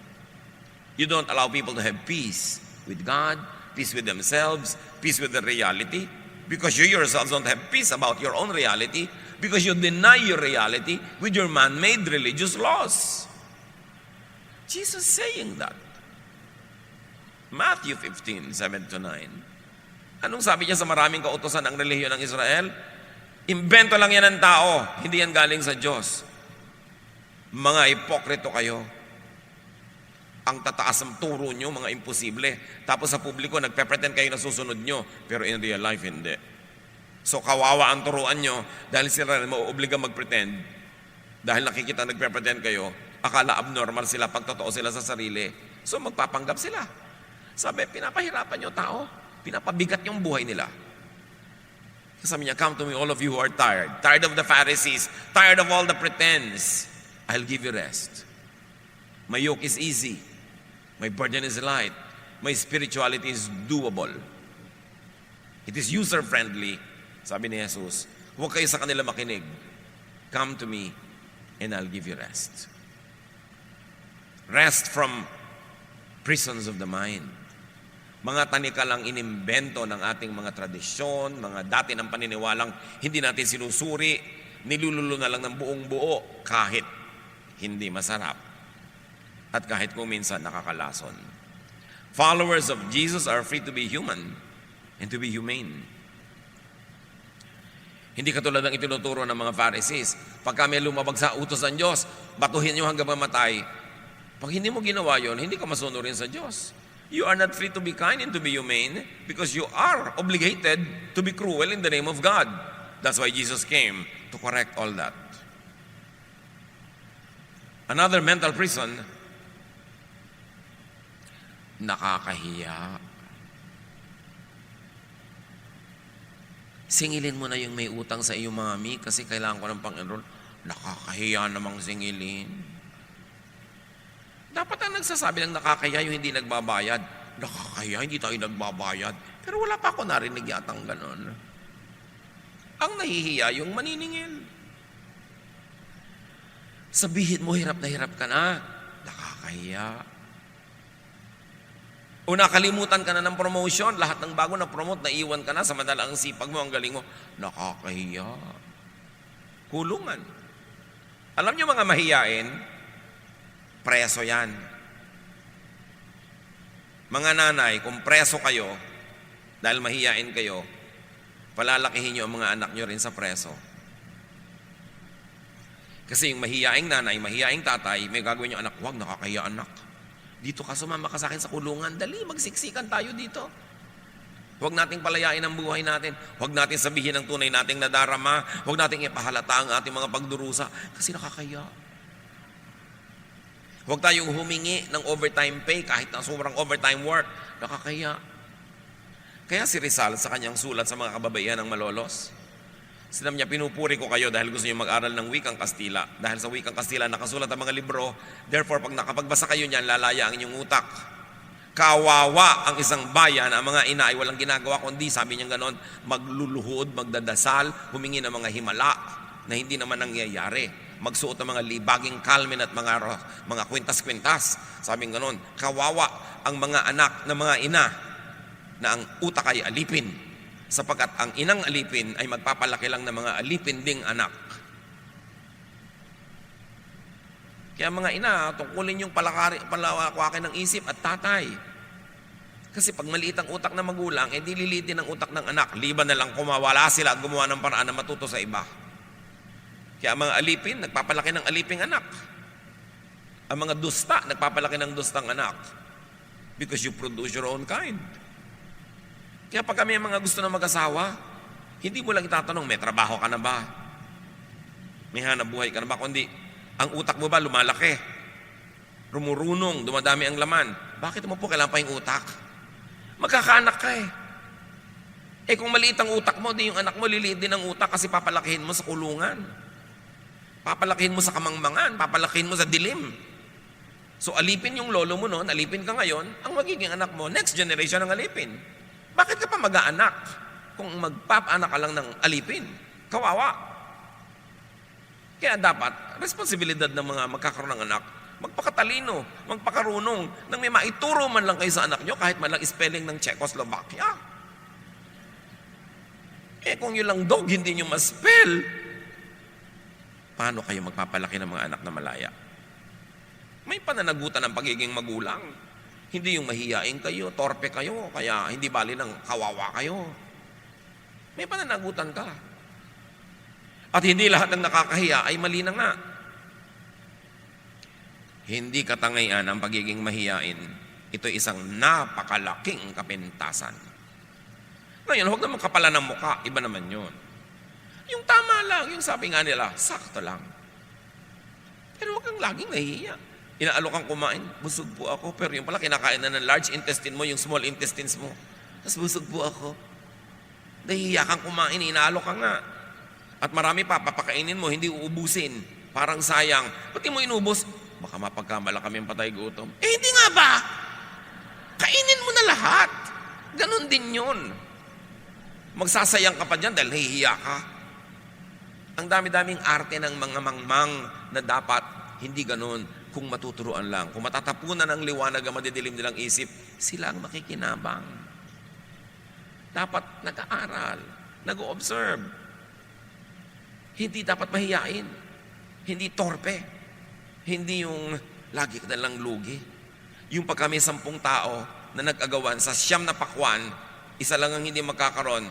You don't allow people to have peace with God, peace with themselves, peace with the reality, because you yourselves don't have peace about your own reality, because you deny your reality with your man-made religious laws. Jesus saying that. Matthew 15:7-9. Anong sabi niya sa maraming kautusan ng relihiyon ng Israel? Imbento lang yan ng tao, hindi yan galing sa Diyos. Mga hipokrito kayo. Ang tataas ng turo nyo, mga imposible. Tapos sa publiko, nagpe-pretend kayo na susunod nyo, pero in real life, hindi. So kawawa ang turuan nyo, dahil sila mauobliga mag-pretend. Dahil nakikita nagpe-pretend kayo, akala abnormal sila, pag totoo sila sa sarili. So magpapanggap sila. Sabi, pinapahirapan nyo tao, pinapabigat yung buhay nila. Sabi niya, come to me all of you who are tired. Tired of the Pharisees, tired of all the pretense. I'll give you rest. My yoke is easy. My burden is light. My spirituality is doable. It is user-friendly. Sabi ni Jesus, huwag kayo sa kanila makinig. Come to me and I'll give you rest. Rest from prisons of the mind. Mga tanikalang inimbento ng ating mga tradisyon, mga dati ng paniniwalang hindi natin sinusuri, nilululo na lang ng buong buo kahit hindi masarap at kahit kung minsan nakakalason. Followers of Jesus are free to be human and to be humane. Hindi katulad ng itinuturo ng mga Pharisees. Pag kami lumabag sa utos ng Diyos, batuhin nyo hanggang mamatay. Pag hindi mo ginawa yon, hindi ka masunurin sa Diyos. You are not free to be kind and to be humane because you are obligated to be cruel in the name of God. That's why Jesus came to correct all that. Another mental prison, nakakahiya. Singilin mo na yung may utang sa iyo, mami, kasi kailangan ko ng pang-enroll. Nakakahiya namang singilin. Dapat ang nagsasabi ng nakakahiya yung hindi nagbabayad. Nakakahiya, hindi tayo nagbabayad. Pero wala pa ako narinig yatang ganon. Ang nahihiya yung maniningil. Sabihin mo, hirap ka na. Nakakahiya. O nakalimutan ka na ng promotion, lahat ng bago na promote, naiwan ka na, samantala ang sipag mo, ang galing mo. Nakakahiya. Kulungan. Alam niyo mga mahiyain, preso yan. Mga nanay, kung preso kayo, dahil mahiyain kayo, palalakihin nyo ang mga anak nyo rin sa preso. Kasi yung mahiyaing nanay, mahiyaing tatay, may gagawin yung anak, huwag nakakahiya anak. Dito ka, sumama ka sa akin sa kulungan. Dali, magsiksikan tayo dito. Huwag nating palayain ang buhay natin. Huwag natin sabihin ang tunay nating nadarama. Huwag nating ipahalata ang ating mga pagdurusa kasi nakakaya. Huwag tayong humingi ng overtime pay kahit na sobrang overtime work. Nakakaya. Kaya si Rizal sa kanyang sulat sa mga kababaihan ng Malolos, sinabi niya, pinupuri ko kayo dahil gusto niyo mag-aral ng wikang Kastila. Dahil sa wikang Kastila nakasulat ang mga libro. Therefore, pag nakapagbasa kayo niyan, lalaya ang inyong utak. Kawawa ang isang bayan, ang mga ina ay walang ginagawa kundi, sabi niya ganon, magluluhod, magdadasal, humingi ng mga himala na hindi naman nangyayari. Magsuot ng mga libaging kalmin at mga kwintas-kwintas. Sabi nga ganon, kawawa ang mga anak ng mga ina na ang utak ay alipin, sapagkat ang inang alipin ay magpapalaki lang ng mga alipin ding anak. Kaya mga ina, tungkulin yung palawakin ng isip at tatay. Kasi pag maliit ang utak ng magulang, di lilitin ang utak ng anak. Liban na lang kumawala sila at gumawa ng paraan na matuto sa iba. Kaya ang mga alipin, nagpapalaki ng aliping anak. Ang mga dusta, nagpapalaki ng dustang anak. Because you produce your own kind. Kaya pag kami ang mga gusto na mag-asawa, hindi mo lang itatanong, may trabaho ka na ba? May hanap buhay ka na ba? Kundi, ang utak mo ba lumalaki? Rumurunong, dumadami ang laman. Bakit mo po kailangan pa yung utak? Magkakaanak ka eh. Kung maliit ang utak mo, di yung anak mo liliit din ang utak kasi papalakihin mo sa kulungan. Papalakihin mo sa kamangmangan, papalakihin mo sa dilim. So alipin yung lolo mo noon, alipin ka ngayon, ang magiging anak mo, next generation ang alipin. Bakit ka pa mag-aanak kung magpapaanak ka lang ng alipin? Kawawa. Kaya dapat, responsibilidad ng mga magkakaroon ng anak, magpakatalino, magpakarunong, nang may maituro man lang kayo sa anak nyo, kahit man lang spelling ng Czechoslovakia. Kung yun lang dog, hindi nyo ma-spell, paano kayo magpapalaki ng mga anak na malaya? May pananagutan ng pagiging magulang. Hindi yung mahiyain kayo, torpe kayo, kaya hindi bali ng kawawa kayo. May pananagutan ka. At hindi lahat ng nakakahiya ay mali na nga. Hindi katangayan ang pagiging mahiyain. Ito isang napakalaking kapintasan. Ngayon, huwag naman kapala ng muka, iba naman yun. Yung tama lang, yung sabi nga nila, sakto lang. Pero huwag kang laging nahihiya. Inaalok kang kumain, busog po ako. Pero yung pala, kinakain na ng large intestine mo, yung small intestines mo. Tapos busog po ako. Nahihiya kang kumain, inaalok ka nga. At marami pa, papakainin mo, hindi uubusin. Parang sayang. Pati mo inubos, baka mapagkamala kami ang patay gutom. Hindi nga ba? Kainin mo na lahat. Ganon din yun. Magsasayang ka pa dyan dahil nahihiya ka. Ang dami-daming arte ng mga mangmang na dapat hindi ganon. Kung matuturuan lang, kung matatapunan ang liwanag ang madidilim nilang isip, sila ang makikinabang. Dapat nag-aaral, nag-observe. Hindi dapat mahiyain. Hindi torpe. Hindi yung lagi ka na lang lugi. Yung pag kami 10 tao na nag-agawan sa 9 na pakwan, isa lang ang hindi magkakaroon,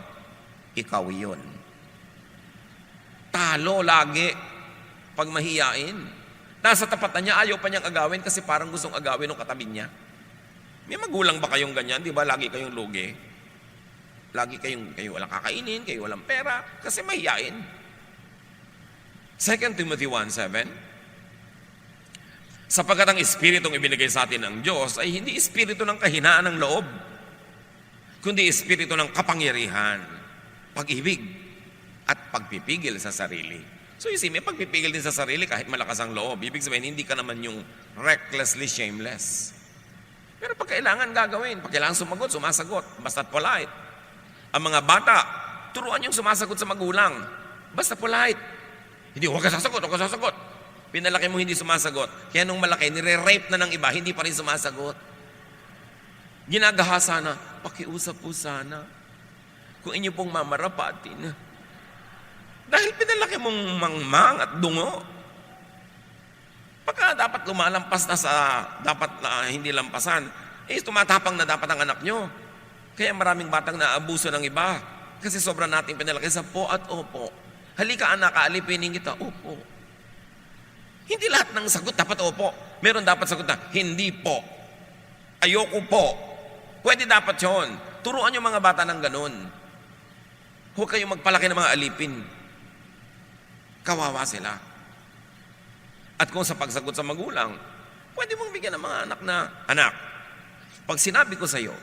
ikaw yun. Talo lagi pag mahiyain. Nasa tapat na niya, ayaw pa niyang agawin kasi parang gustong agawin ng katabi niya. May magulang ba kayong ganyan? Di ba lagi kayong lugi? Lagi kayo walang kakainin, kayo walang pera, kasi mahiyain. 2 Timothy 1:7, sapagkat ang espiritong ibinigay sa atin ng Diyos ay hindi espiritu ng kahinaan ng loob, kundi espiritu ng kapangyarihan, pag-ibig, at pagpipigil sa sarili. So you see, may pagpipigil din sa sarili kahit malakas ang loob. Ibig sabihin, hindi ka naman yung recklessly shameless. Pero pag kailangan gagawin, pag kailangan sumagot, sumasagot. Basta't polite. Ang mga bata, turuan yung sumasagot sa magulang. Basta polite. Hindi, huwag ka sasagot, huwag ka sasagot. Pinalaki mo hindi sumasagot. Kaya nung malaki, nire-rape na ng iba, hindi pa rin sumasagot. Ginagahasa na, pakiusap po sana. Kung inyo pong mamarapatin, dahil pinalaki mong mangmang at dungo. Pagka dapat lumalampas na sa dapat na hindi lampasan, tumatapang na dapat ang anak nyo. Kaya maraming batang naabuso ng iba. Kasi sobrang natin pinalaki sa po at opo. Halika anak, aalipinin kita. Opo. Hindi lahat ng sagot dapat opo. Meron dapat sagot na, hindi po. Ayoko po. Pwede dapat yon. Turuan yung mga bata ng ganun. Huwag kayong magpalaki ng mga alipin. Kawawa sila. At kung sa pagsagot sa magulang, pwede mong bigyan ng mga anak na, anak, pag sinabi ko sa iyo,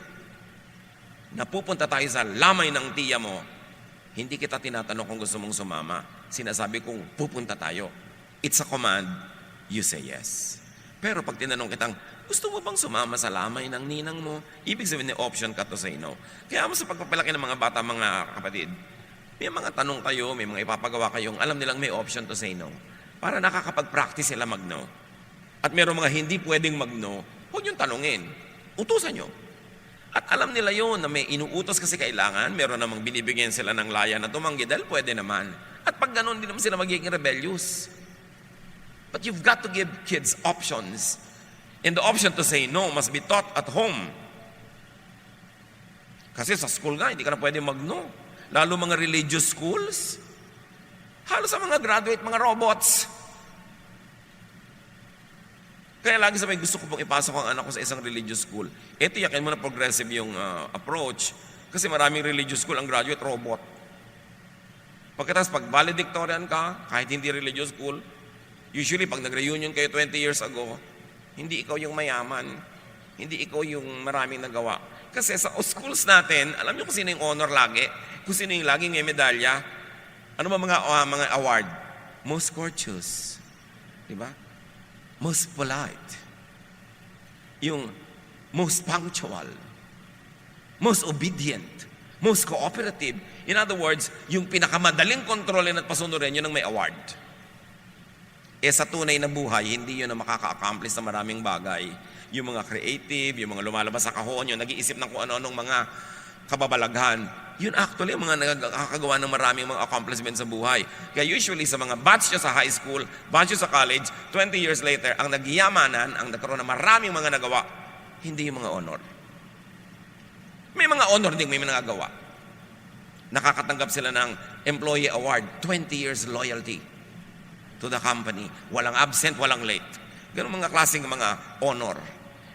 na pupunta tayo sa lamay ng tiya mo, hindi kita tinatanong kung gusto mong sumama. Sinasabi kong pupunta tayo. It's a command, you say yes. Pero pag tinanong kitang, gusto mo bang sumama sa lamay ng ninang mo? Ibig sabihin, may option ka to say no. Kaya mo sa pagpapalaki ng mga bata, mga kapatid, may mga tanong kayo, may mga ipapagawa kayong alam nilang may option to say no. Para nakakapag-practice sila mag-no. At meron mga hindi pwedeng mag-no, huwag niyong tanungin. Utusan niyo. At alam nila yon na may inuutos kasi kailangan, meron namang binibigyan sila ng laya na tumanggi dahil pwede naman. At pag ganun, hindi naman sila magiging rebellious. But you've got to give kids options. And the option to say no must be taught at home. Kasi sa school nga, hindi ka na pwede mag-no. Lalo mga religious schools. Halos sa mga graduate, mga robots. Kaya lagi sabi, gusto ko pong ipasok ang anak ko sa isang religious school. Ito, yakin mo na progressive yung approach. Kasi maraming religious school, ang graduate, robot. Pagkatapos, pag valedictorian ka, kahit hindi religious school, usually, pag nag-reunion kayo 20 years ago, hindi ikaw yung mayaman. Hindi ikaw yung maraming nagawa. Kasi sa schools natin, alam niyo kung sino yung honor lagi? Kung sino yung laging may medalya? Ano ba mga award? Most courteous. Diba? Most polite. Yung most punctual. Most obedient. Most cooperative. In other words, yung pinakamadaling kontrolin at pasunurin, yun ang may award. Sa tunay na buhay, hindi yun na makaka-accomplish sa maraming bagay. Yung mga creative, yung mga lumalabas sa kahon, yung nag-iisip ng kung ano-anong mga kababalaghan, yun actually ang mga nakakagawa ng maraming mga accomplishments sa buhay. Kaya usually sa mga batch nyo sa high school, batch nyo sa college, 20 years later, ang nagyamanan, ang nagkaroon ng maraming mga nagawa, hindi yung mga honor. May mga honor din, may mga nagawa. Nakakatanggap sila ng employee award, 20 years loyalty to the company. Walang absent, walang late. Ganun mga klaseng mga honor.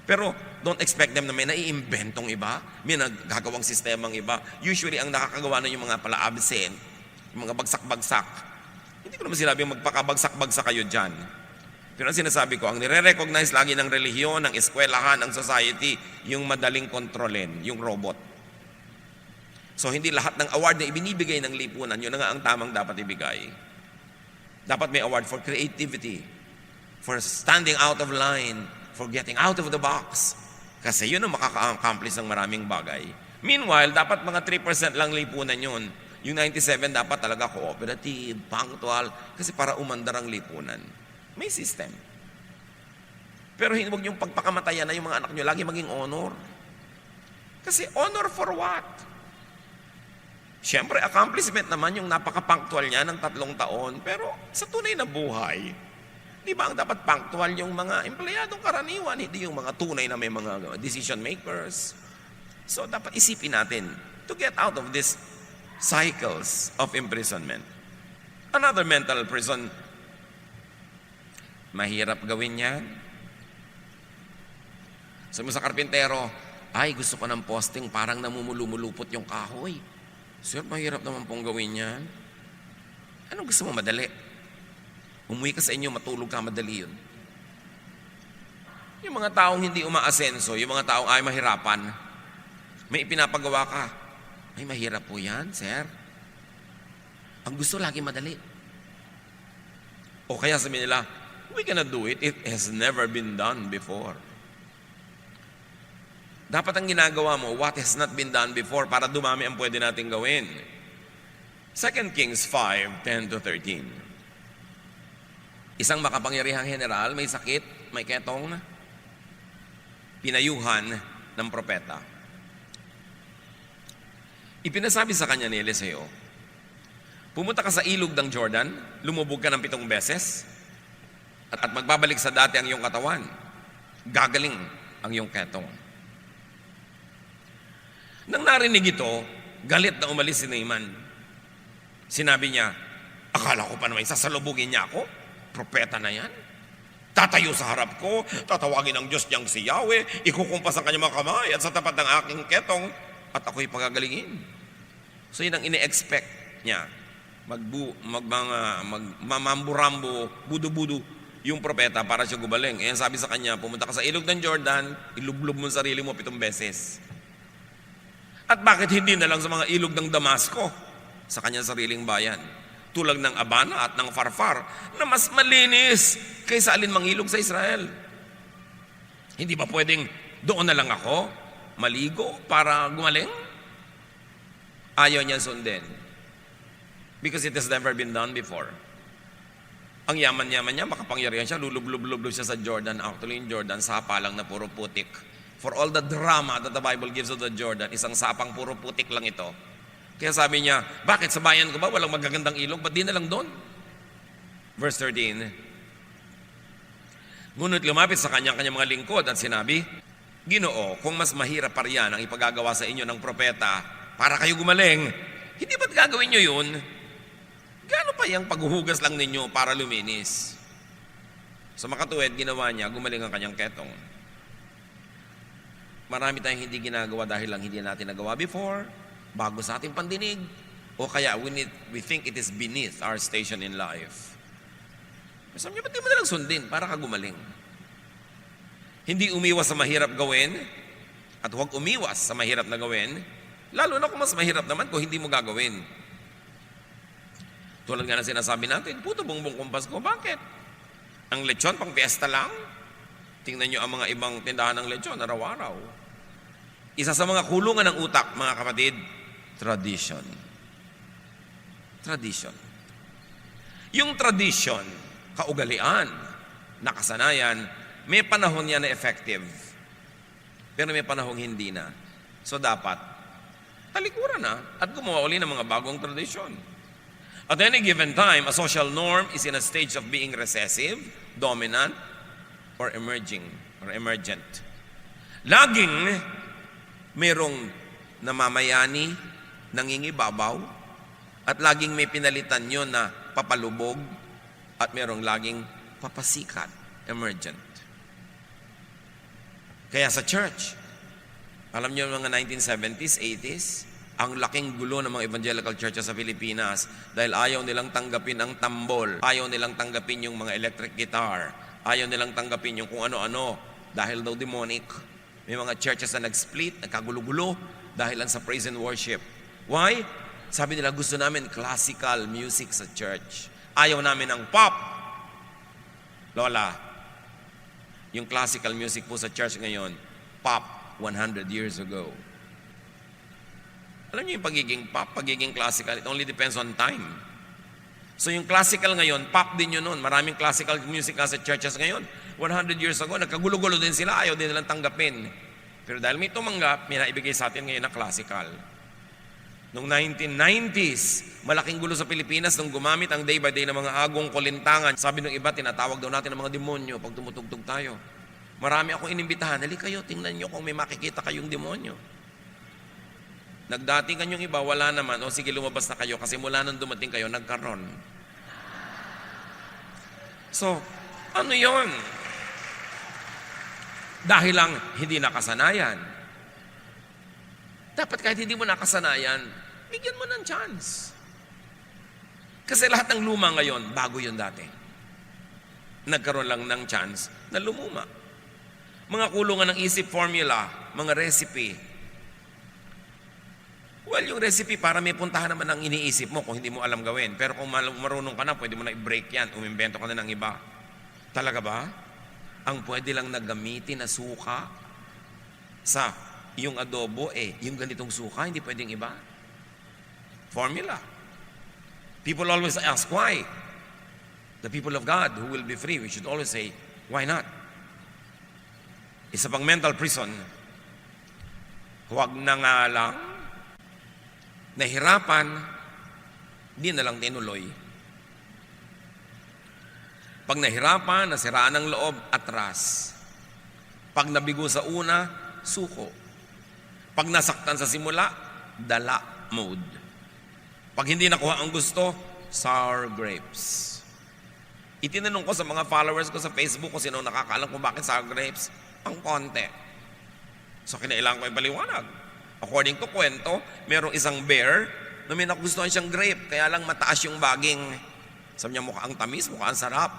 Pero don't expect them na may naiimbentong iba, may nagagawang sistemang iba. Usually, ang nakakagawa na yung mga pala absent, yung mga bagsak-bagsak. Hindi ko naman sinabi magpakabagsak-bagsak kayo dyan. Pero ang sinasabi ko, ang nire-recognize lagi ng relihiyon, ng eskwelahan, ng society, yung madaling kontrolin, yung robot. So, hindi lahat ng award na ibinibigay ng lipunan, yun na nga ang tamang dapat ibigay. Dapat may award for creativity, for standing out of line, for getting out of the box. Kasi yun ang makaka-accomplish ng maraming bagay. Meanwhile, dapat mga 3% lang lipunan yun. Yung 97 dapat talaga cooperative, punctual, kasi para umandar ang lipunan. May system. Pero huwag yung pagpakamatayan na yung mga anak nyo, lagi maging honor. Kasi honor for what? Siyempre, accomplishment naman yung napaka-punctual niya ng 3 taon. Pero sa tunay na buhay, di ba ang dapat punctual yung mga empleyadong karaniwan, hindi yung mga tunay na may mga decision makers. So dapat isipin natin to get out of these cycles of imprisonment. Another mental prison, mahirap gawin yan. Sabi mo sa karpintero, ay gusto ko ng posting parang namumulumulupot yung kahoy. Sir, mahirap naman pong gawin yan. Anong gusto mo, madali? Umuwi ka sa inyo, matulog ka, madali yun. Yung mga taong hindi umaasenso, yung mga taong ay mahirapan, may ipinapagawa ka. Ay, mahirap po yan, sir. Ang gusto lagi madali. O kaya sabihin nila, we cannot do it. It has never been done before. Dapat ang ginagawa mo, what has not been done before para dumami ang pwede natin gawin. 2 Kings 5:10-13. Isang makapangyarihang general, may sakit, may ketong, pinayuhan ng propeta. Ipinasabi sa kanya ni Eliseo, pumunta ka sa ilog ng Jordan, lumubog ka ng 7 beses, at magbabalik sa dati ang iyong katawan. Gagaling ang iyong ketong. Nang narinig ito, galit na umalis si Naaman. Sinabi niya, akala ko pa naman sasalubugin niya ako? Propeta na yan? tatayo sa harap ko, tatawagin ang Diyos niyang si Yahweh, ikukumpas ang kanyang mga kamay at sa tapat ng aking ketong, at ako'y pagagalingin. So yun ang ine-expect niya. Mamamburambo, budu-budu yung propeta para siya gumaling. Eh, sabi sa kanya, pumunta ka sa ilog ng Jordan, ilublob mo ang sarili mo 7 beses. At bakit hindi na lang sa mga ilog ng Damasco, sa kanyang sariling bayan, tulad ng Abana at ng Farfar, na mas malinis kaysa alinmang ilog sa Israel? Hindi ba pwedeng doon na lang ako maligo para gumaling? Ayaw niya sundin. Because it has never been done before. Ang yaman-yaman niya, makapangyarihan siya, lulub-lub siya sa Jordan. Actually, yung Jordan, sapa lang na puro putik. For all the drama that the Bible gives of the Jordan, isang sapang puro putik lang ito. Kaya sabi niya, bakit sa bayan ko ba walang magagandang ilog? Ba't di na lang doon? Verse 13. Ngunit lumapit sa kanyang mga lingkod at sinabi, Ginoo, kung mas mahirap pa riyan ang ipagagawa sa inyo ng propeta para kayo gumaling, hindi ba't gagawin nyo yun? Gaano pa yung paghuhugas lang ninyo para luminis? Sa makatuwid, ginawa niya, gumaling ang kanyang ketong. Marami tayong hindi ginagawa dahil lang hindi natin nagawa before, bago sa ating pandinig, o kaya we think it is beneath our station in life. Sabi niya, ba't di mo nalang sundin para ka gumaling? Hindi umiwas sa mahirap gawin, at huwag umiwas sa mahirap na gawin, lalo na kung mas mahirap naman kung hindi mo gagawin. Tulad nga na sinasabi natin, puto bongbong kumpas ko, bakit? Ang lechon, pang fiesta lang? Tingnan nyo ang mga ibang tindahan ng lechon, araw-araw. Isa sa mga kulungan ng utak, mga kapatid, tradition. Tradition. Yung tradition, kaugalian, nakasanayan, may panahon yan na effective. Pero may panahong hindi na. So dapat, talikuran na at gumawa uli ng mga bagong tradisyon. At any given time, a social norm is in a stage of being recessive, dominant, or emergent. Laging mayroong namamayani, nangingibabaw, at laging may pinalitan yun na papalubog, at mayroong laging papasikat, emergent. Kaya sa church, alam niyo mga 1970s, 80s, ang laking gulo ng mga evangelical churches sa Pilipinas dahil ayaw nilang tanggapin ang tambol, ayaw nilang tanggapin yung mga electric guitar, ayaw nilang tanggapin yung kung ano-ano dahil daw demonic. May mga churches na nag-split, nagkagulo-gulo dahil lang sa praise and worship. Why? Sabi nila, gusto namin classical music sa church. Ayaw namin ng pop. Lola, yung classical music po sa church ngayon, pop 100 years ago. Alam niyo yung pagiging pop, pagiging classical, it only depends on time. So yung classical ngayon, pop din yun noon. Maraming classical music sa churches ngayon. 100 years ago, nagkagulo-gulo din sila, ayaw din nilang tanggapin. Pero dahil may tumanggap, may naibigay sa atin ngayon na classical. Noong 1990s, malaking gulo sa Pilipinas nung gumamit ang day by day ng mga agong kulintangan. Sabi ng iba, tinatawag daw natin ng mga demonyo pag tumutugtog tayo. Marami akong inimbitahan, hali kayo, tingnan nyo kung may makikita kayong demonyo. Nagdating kanyong iba, wala naman, o sige lumabas na kayo kasi mula nang dumating kayo, nagkaroon. So, ano yon? Dahil lang hindi nakasanayan. Dapat kahit hindi mo nakasanayan, bigyan mo ng chance. Kasi lahat ng luma ngayon, bago yun dati. Nagkaroon lang ng chance na lumuma. Mga kulungan ng isip formula, mga recipe. Well, yung recipe para may puntahan naman ang iniisip mo kung hindi mo alam gawin. Pero kung marunong ka na, pwede mo na i-break yan. Umimbento ka na ng iba. Talaga ba? Ang pwede lang na gamitin na suka sa yung adobo, yung ganitong suka, hindi pwedeng iba. Formula. People always ask, why? The people of God who will be free, we should always say, why not? Isa pang mental prison. Huwag na nga lang, nahirapan, di na lang tinuloy. Pag nahirapan, nasiraan ang loob, atras. Pag nabigo sa una, suko. Pag nasaktan sa simula, dala mode. Pag hindi nakuha ang gusto, sour grapes. Itinanong ko sa mga followers ko sa Facebook kung sino nakakaalam kung bakit sour grapes. Ang konti. So kinailangan ko ipaliwanag. According to kwento, merong isang bear na may nagustuhan siyang grape, kaya lang mataas yung baging. Sabi niya, mukhang tamis, mukhang sarap.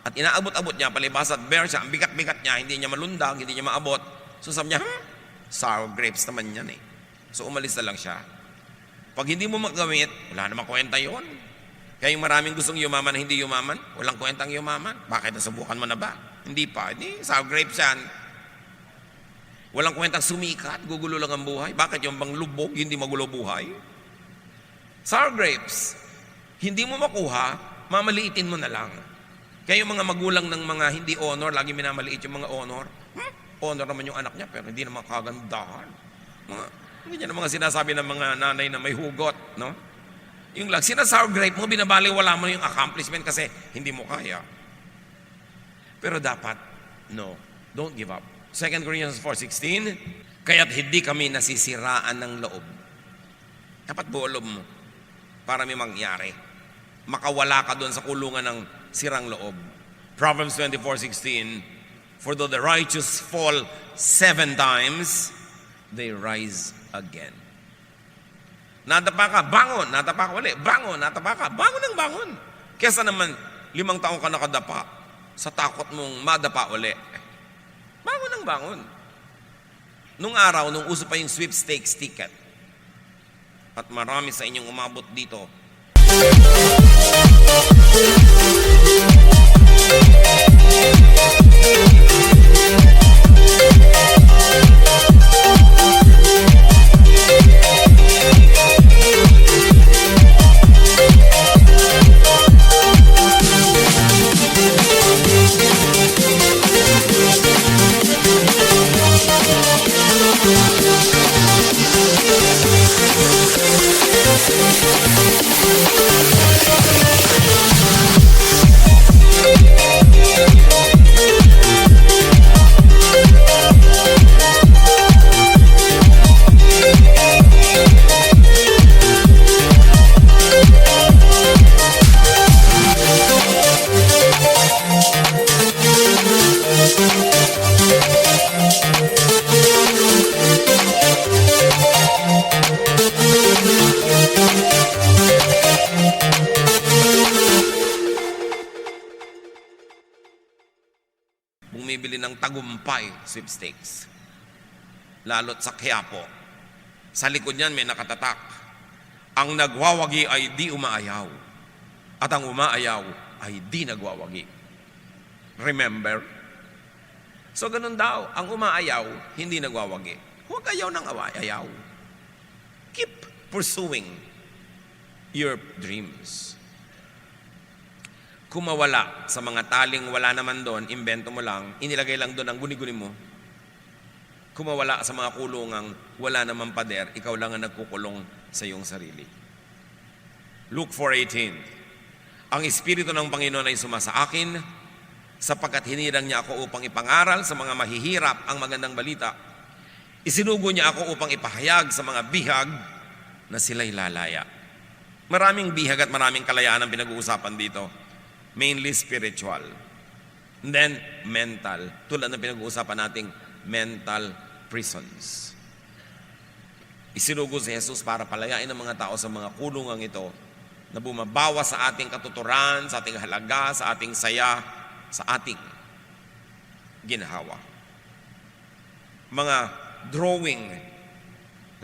At inaabot-abot niya, palibas at bear siya, ang bigat-bigat niya, hindi niya malundag, hindi niya maabot. So sabi niya, sour grapes naman yan eh. So umalis na lang siya. Pag hindi mo magamit, wala namang kwenta yun. Kaya yung maraming gustong yumaman na hindi yumaman, walang kwentang yumaman. Bakit nasubukan mo na ba? Hindi pa. Hindi, sour grapes yan. Walang kwentang sumikat, gugulo lang ang buhay. Bakit yung bang lubog, hindi magulo buhay? Sour grapes, hindi mo makuha, mamaliitin mo na lang. Kaya yung mga magulang ng mga hindi honor, lagi minamaliit yung mga honor. Honor naman yung anak niya, pero hindi naman kagandahan. Ganyan ang mga sinasabi ng mga nanay na may hugot, no? Yung lang, sinasour grape mo, binabaliwala mo yung accomplishment kasi hindi mo kaya. Pero dapat, no, don't give up. 2 Corinthians 4:16, kaya't hindi kami nasisiraan ng loob. Dapat buo loob mo para may mangyari. Makawala ka doon sa kulungan ng sirang loob. Proverbs 24:16, for though the righteous fall 7 times, they rise again. Nadapa ka, bangon, nadapa ka uli, bangon, nadapa ka, bangon ng bangon. Kesa naman, 5 taon ka nakadapa sa takot mong madapa uli. Bangon ng bangon. Nung araw, nung uso pa yung sweepstakes ticket, at marami sa inyong umabot dito, bumibili ng tagumpay sweepstakes. Lalo't sa Quiapo. Sa likod niyan may nakatatak. Ang nagwawagi ay di umaayaw. At ang umaayaw ay di nagwawagi. Remember? So ganun daw, ang umaayaw, hindi nagwawagi. Huwag ayaw ng ayaw. Keep pursuing your dreams. Kung mawala sa mga taling wala naman doon, invento mo lang, inilagay lang doon ang guni-guni mo. Kung mawala sa mga kulungang wala naman pader, ikaw lang ang nagkukulong sa iyong sarili. Luke 4:18, ang Espiritu ng Panginoon ay sumasa akin, sapagkat hinirang niya ako upang ipangaral sa mga mahihirap ang magandang balita. Isinugo niya ako upang ipahayag sa mga bihag na sila'y lalaya. Maraming bihag at maraming kalayaan ang pinag-uusapan dito. Mainly spiritual. And then, mental. Tulad ng pinag-uusapan nating mental prisons. Isinugo si Jesus para palayain ang mga tao sa mga kulungang ito na bumabawa sa ating katuturan, sa ating halaga, sa ating saya, sa ating ginhawa. Mga drawing,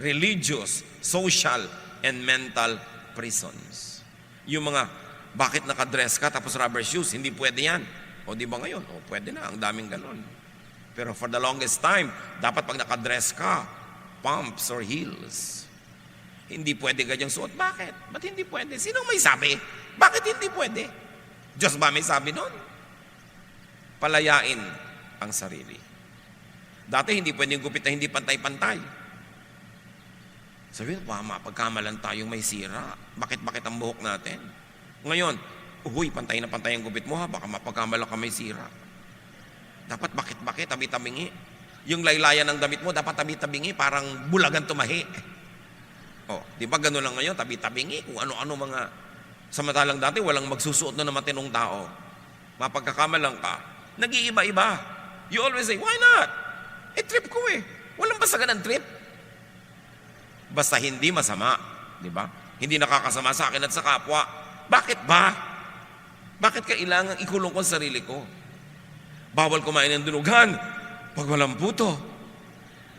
religious, social, and mental prisons. Yung mga bakit nakadress ka tapos rubber shoes? Hindi pwede yan. O di ba ngayon? O pwede na, ang daming ganon. Pero for the longest time, dapat pag nakadress ka, pumps or heels. Hindi pwede ganyang suot. Bakit? Ba't hindi pwede? Sinong may sabi? Bakit hindi pwede? Diyos ba may sabi nun? Palayain ang sarili. Dati hindi pwedeng gupit na hindi pantay-pantay. Sabi mo, mapagkamalan tayong may sira. Bakit ang buhok natin? Ngayon, uy, pantay na pantay ang gupit mo ha, baka mapagkamala ka may sira. Dapat bakit, tabi-tabingi. Yung laylayan ng damit mo, dapat tabi-tabingi, parang bulagan tumahi. Di ba gano'n lang ngayon, tabi-tabingi, kung ano-ano mga, samantalang dati, walang magsusuot na matinong tao. mapagkakamalang ka, nag-iiba-iba. You always say, why not? Trip ko eh. Walang basagan ng trip. Basta hindi masama, di ba? Hindi nakakasama sa akin at sa kapwa. Bakit ba? Bakit kailangan ikulong ko ang sarili ko? Bawal kumain ng dunugan pag walang puto.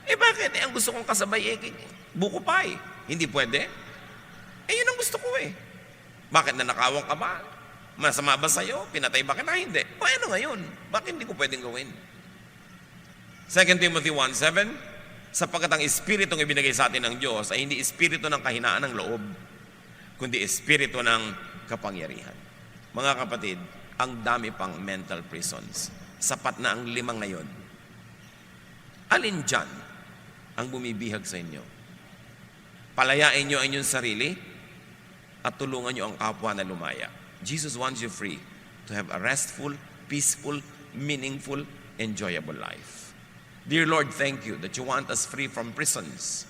Bakit? Ang gusto kong kasabay buko pie. Hindi pwede? Yun ang gusto ko eh. Bakit nanakawang ka ba? Masama ba sa'yo? Pinatay ba kita? Hindi. Ano ngayon? Bakit hindi ko pwedeng gawin? 2 Timothy 1:7, sapagkat ang espiritong ibinigay sa atin ng Diyos ay hindi espiritu ng kahinaan ng loob, kundi espiritu ng kapangyarihan. Mga kapatid, ang dami pang mental prisons. Sapat na ang 5 ngayon. Alin dyan ang bumibihag sa inyo? Palayain nyo ang inyong sarili at tulungan nyo ang kapwa na lumaya. Jesus wants you free to have a restful, peaceful, meaningful, enjoyable life. Dear Lord, thank you that you want us free from prisons.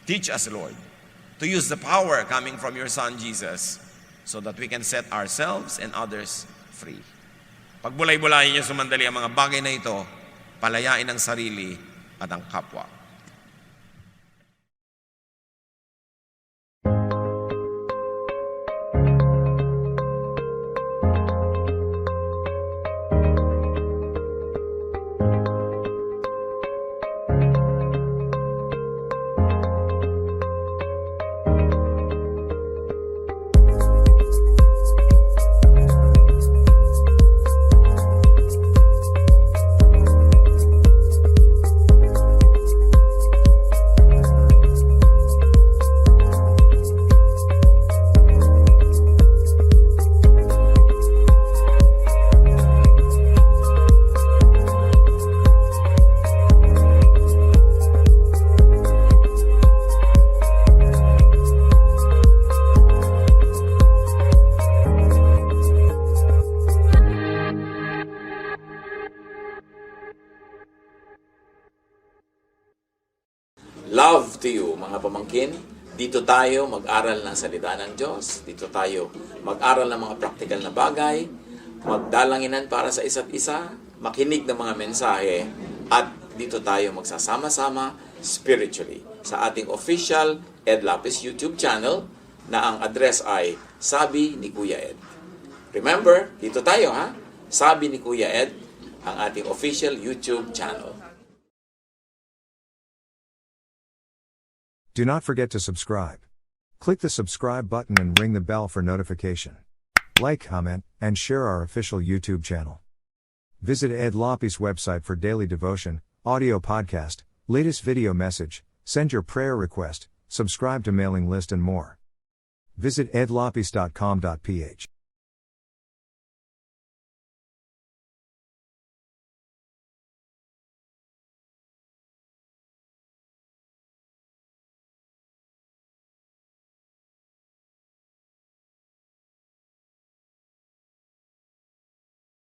Teach us, Lord, to use the power coming from your Son, Jesus, so that we can set ourselves and others free. Pagbulay-bulayin niyo sumandali ang mga bagay na ito, palayain ang sarili at ang kapwa.
Love to you, mga pamangkin. Dito tayo mag-aral ng salita ng Diyos. Dito tayo mag-aral ng mga praktikal na bagay, magdalanginan para sa isa't isa, makinig ng mga mensahe, at dito tayo magsasama-sama spiritually sa ating official Ed Lapis YouTube channel na ang address ay Sabi ni Kuya Ed. Remember, dito tayo ha, Sabi ni Kuya Ed, ang ating official YouTube channel.
Do not forget to subscribe. Click the subscribe button and ring the bell for notification. Like, comment, and share our official YouTube channel. Visit Ed Lapis website for daily devotion, audio podcast, latest video message, send your prayer request, subscribe to mailing list and more. Visit edlapis.com.ph.